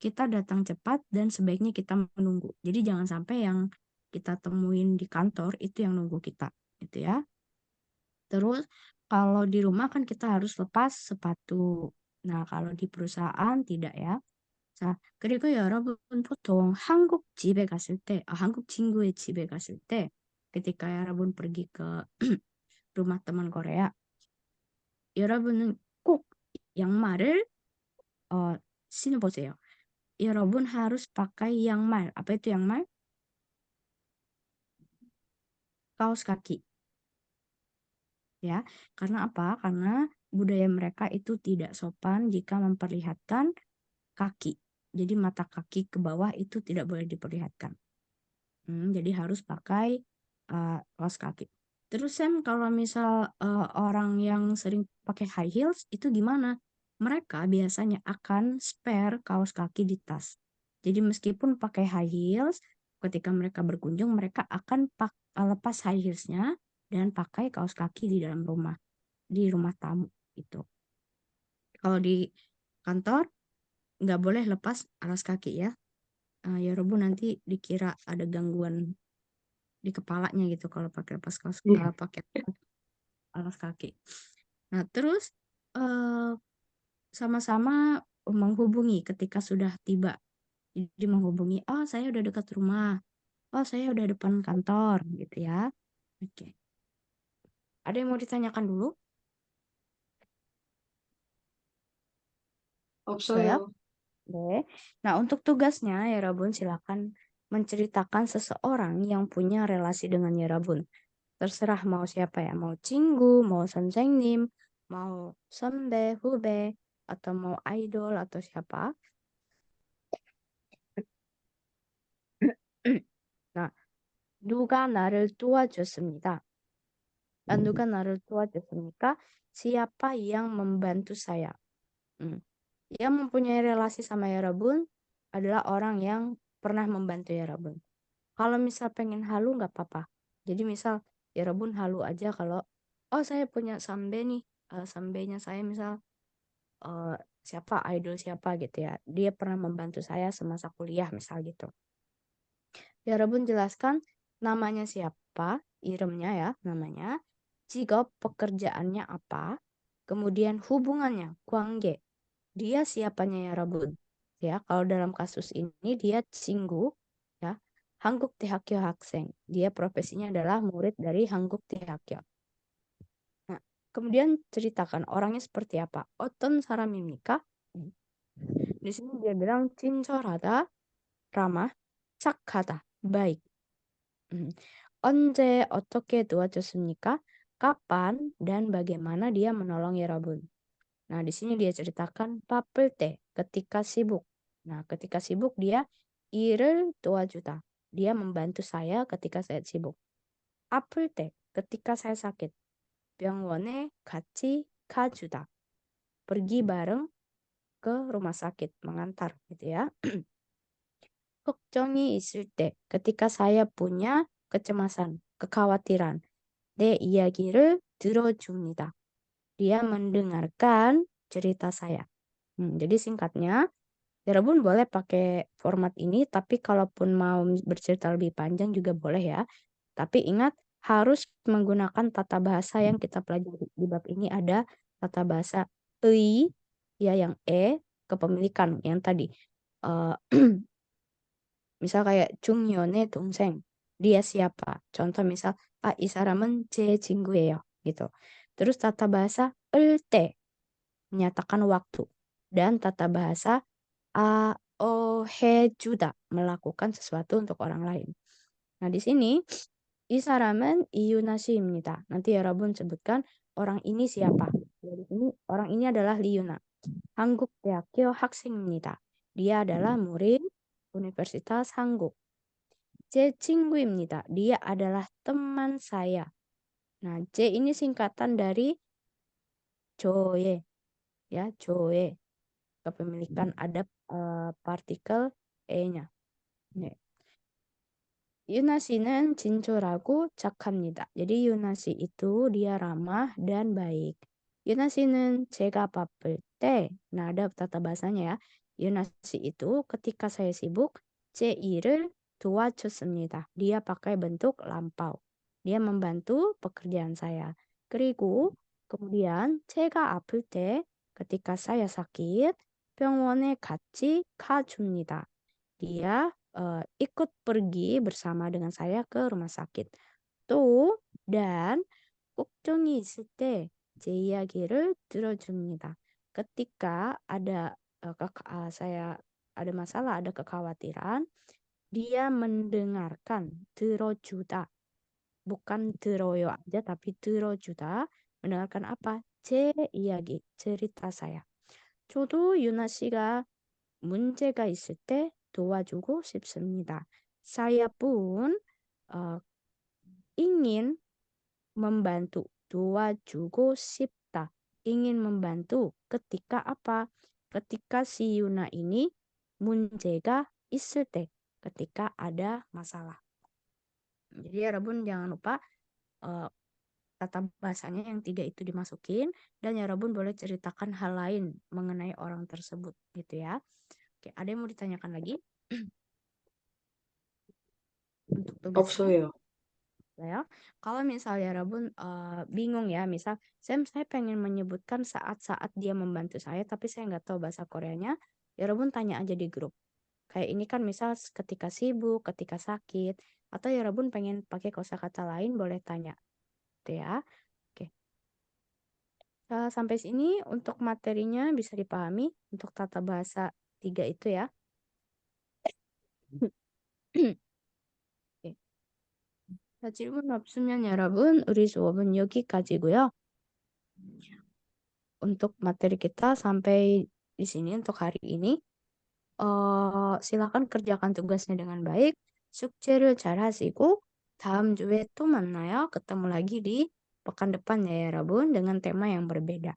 Kita datang cepat dan sebaiknya kita menunggu. Jadi jangan sampai yang kita temuin di kantor itu yang nunggu kita, gitu ya. Terus kalau di rumah kan kita harus lepas sepatu. Nah, kalau di perusahaan tidak ya. 자, 그리고 여러분 보통 한국 집에 갔을 때, 한국 친구의 집에 갔을 때, ketika 여러분 pergi ke rumah teman Korea, 여러분은 꼭 양말을 신어보세요. 여러분 harus pakai 양말. Apa itu 양말? Kaos kaki. Ya, karena apa? Karena budaya mereka itu tidak sopan jika memperlihatkan kaki. Jadi mata kaki ke bawah itu tidak boleh diperlihatkan. Jadi harus pakai kaos kaki. Terus Sam, kalau misal orang yang sering pakai high heels itu gimana? Mereka biasanya akan spare kaos kaki di tas. Jadi meskipun pakai high heels, ketika mereka berkunjung mereka akan lepas high heelsnya dan pakai kaos kaki di dalam rumah, di rumah tamu itu. Kalau di kantor nggak boleh lepas alas kaki ya. Ya Robo nanti dikira ada gangguan di kepalanya gitu kalau pakai lepas kaos pakai alas kaki. Nah, terus sama-sama menghubungi ketika sudah tiba. Jadi menghubungi, oh saya udah dekat rumah, oh saya udah depan kantor gitu ya. Oke. Ada yang mau ditanyakan dulu? 없어요. Oke. Nah, untuk tugasnya ya Rabun silakan menceritakan seseorang yang punya relasi dengan ya Rabun. Terserah mau siapa ya, mau 친구, mau 선생님, mau 선배, 후배, atau mau idol atau siapa. Nah, 누가 나를 도와줬습니다. 누가 나를 도와줬습니까? Siapa yang membantu saya? Yang mempunyai relasi sama ya Rabun adalah orang yang pernah membantu ya Rabun. Kalau misal pengen halu nggak apa-apa. Jadi misal ya Rabun halu aja kalau oh saya punya sambe nih, sambenya saya misal siapa idol siapa gitu ya. Dia pernah membantu saya semasa kuliah misal gitu. Ya Rabun jelaskan namanya siapa, iramnya ya namanya, 직업 pekerjaannya apa, kemudian hubungannya, 관계. Dia siapanya ya Rabun. Ya, kalau dalam kasus ini dia 친구 ya. 한국 대학교 학생. Dia profesinya adalah murid dari 한국 대학교. Nah, kemudian ceritakan orangnya seperti apa. 어떤 사람입니까? Di sini dia bilang 친절하다, ramah, 착하다, baik. 언제 어떻게 도와줬습니까? Kapan dan bagaimana dia menolong ya Rabun. Nah, di sini dia ceritakan 바쁠 때, ketika sibuk. Nah, ketika sibuk dia 일을 도와주다. Dia membantu saya ketika saya sibuk. 아플 때, ketika saya sakit. 병원에 같이 가주다. Pergi bareng ke rumah sakit, mengantar gitu ya. 걱정이 있을 때, ketika saya punya kecemasan, kekhawatiran. 내 이야기를 들어줍니다. Dia mendengarkan cerita saya. Jadi singkatnya, Rabun boleh pakai format ini, tapi kalaupun mau bercerita lebih panjang juga boleh ya. Tapi ingat, harus menggunakan tata bahasa yang kita pelajari di bab ini ada tata bahasa 의, ya yang kepemilikan yang tadi. Misal kayak 중년의 동생, dia siapa. Contoh misal, 이 사람은 제 친구예요. gitu. Terus tata bahasa 때 menyatakan waktu. Dan tata bahasa 해주다 melakukan sesuatu untuk orang lain. Nah, di sini 이 사람은 이유나 씨입니다. Nanti 여러분 sebutkan orang ini siapa. Jadi ini orang ini adalah 리유나. 한국대학교 학생입니다. Dia adalah murid Universitas Hangguk. 제 친구입니다. Dia adalah teman saya. Nah, 제 ini singkatan dari 저의, ya, 저의. Kepemilikan ada partikel e-nya. 네. 유나 씨는 진솔하고 착합니다. Jadi 유나 씨 itu dia ramah dan baik. 유나 씨는 제가 바쁠 때, nah ada tata bahasanya ya. 유나 씨 itu ketika saya sibuk, 제 일을 도와줬습니다. Dia pakai bentuk lampau. Dia membantu pekerjaan saya. 그리고 kemudian 제가 아플 때, ketika saya sakit, 병원에 같이 가줍니다. Dia ikut pergi bersama dengan saya ke rumah sakit. 또 dan 걱정이 있을 때 제 이야기를 들어줍니다. Ketika ada saya ada masalah, ada kekhawatiran, dia mendengarkan, 들어주다. Bukan 들어요 aja tapi 들어주다. mendengarkan apa? 제 이야기, cerita saya. 저도 유나 씨가 문제가 있을 때 도와주고 싶습니다. Saya pun ingin membantu. 도와주고 싶다. ingin membantu ketika apa? Ketika si Yuna ini 문제가 있을 때. Ketika ada masalah. Jadi 여러분 jangan lupa tata bahasanya yang 3 itu dimasukin. Dan 여러분 boleh ceritakan hal lain mengenai orang tersebut gitu ya. Oke, ada yang mau ditanyakan lagi? Untuk tugas 없어요. ya. Kalau misalnya 여러분 bingung ya, misal saya pengen menyebutkan saat-saat dia membantu saya, tapi saya nggak tahu bahasa Koreanya, 여러분 tanya aja di grup. Kayak ini kan misal ketika sibuk, ketika sakit, atau 여러분 pengen pakai kosakata lain, boleh tanya. Gitu ya. Oke. Sampai sini untuk materinya bisa dipahami untuk tata bahasa 3 itu ya. 질문 없으면 여러분, 우리 수업은 여기까지고요. Untuk materi kita sampai di sini untuk hari ini. silakan kerjakan tugasnya dengan baik. 숙제를 잘 하시고 다음 주에 또 만나요. ketemu lagi di pekan depan ya 여러분 dengan tema yang berbeda.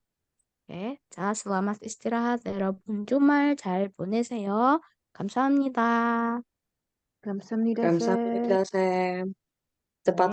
Oke, 자, selamat istirahat 여러분. 주말 잘 보내세요. 감사합니다. 감사합니다, 쌤. 감사합니다, 쌤. cepat 네.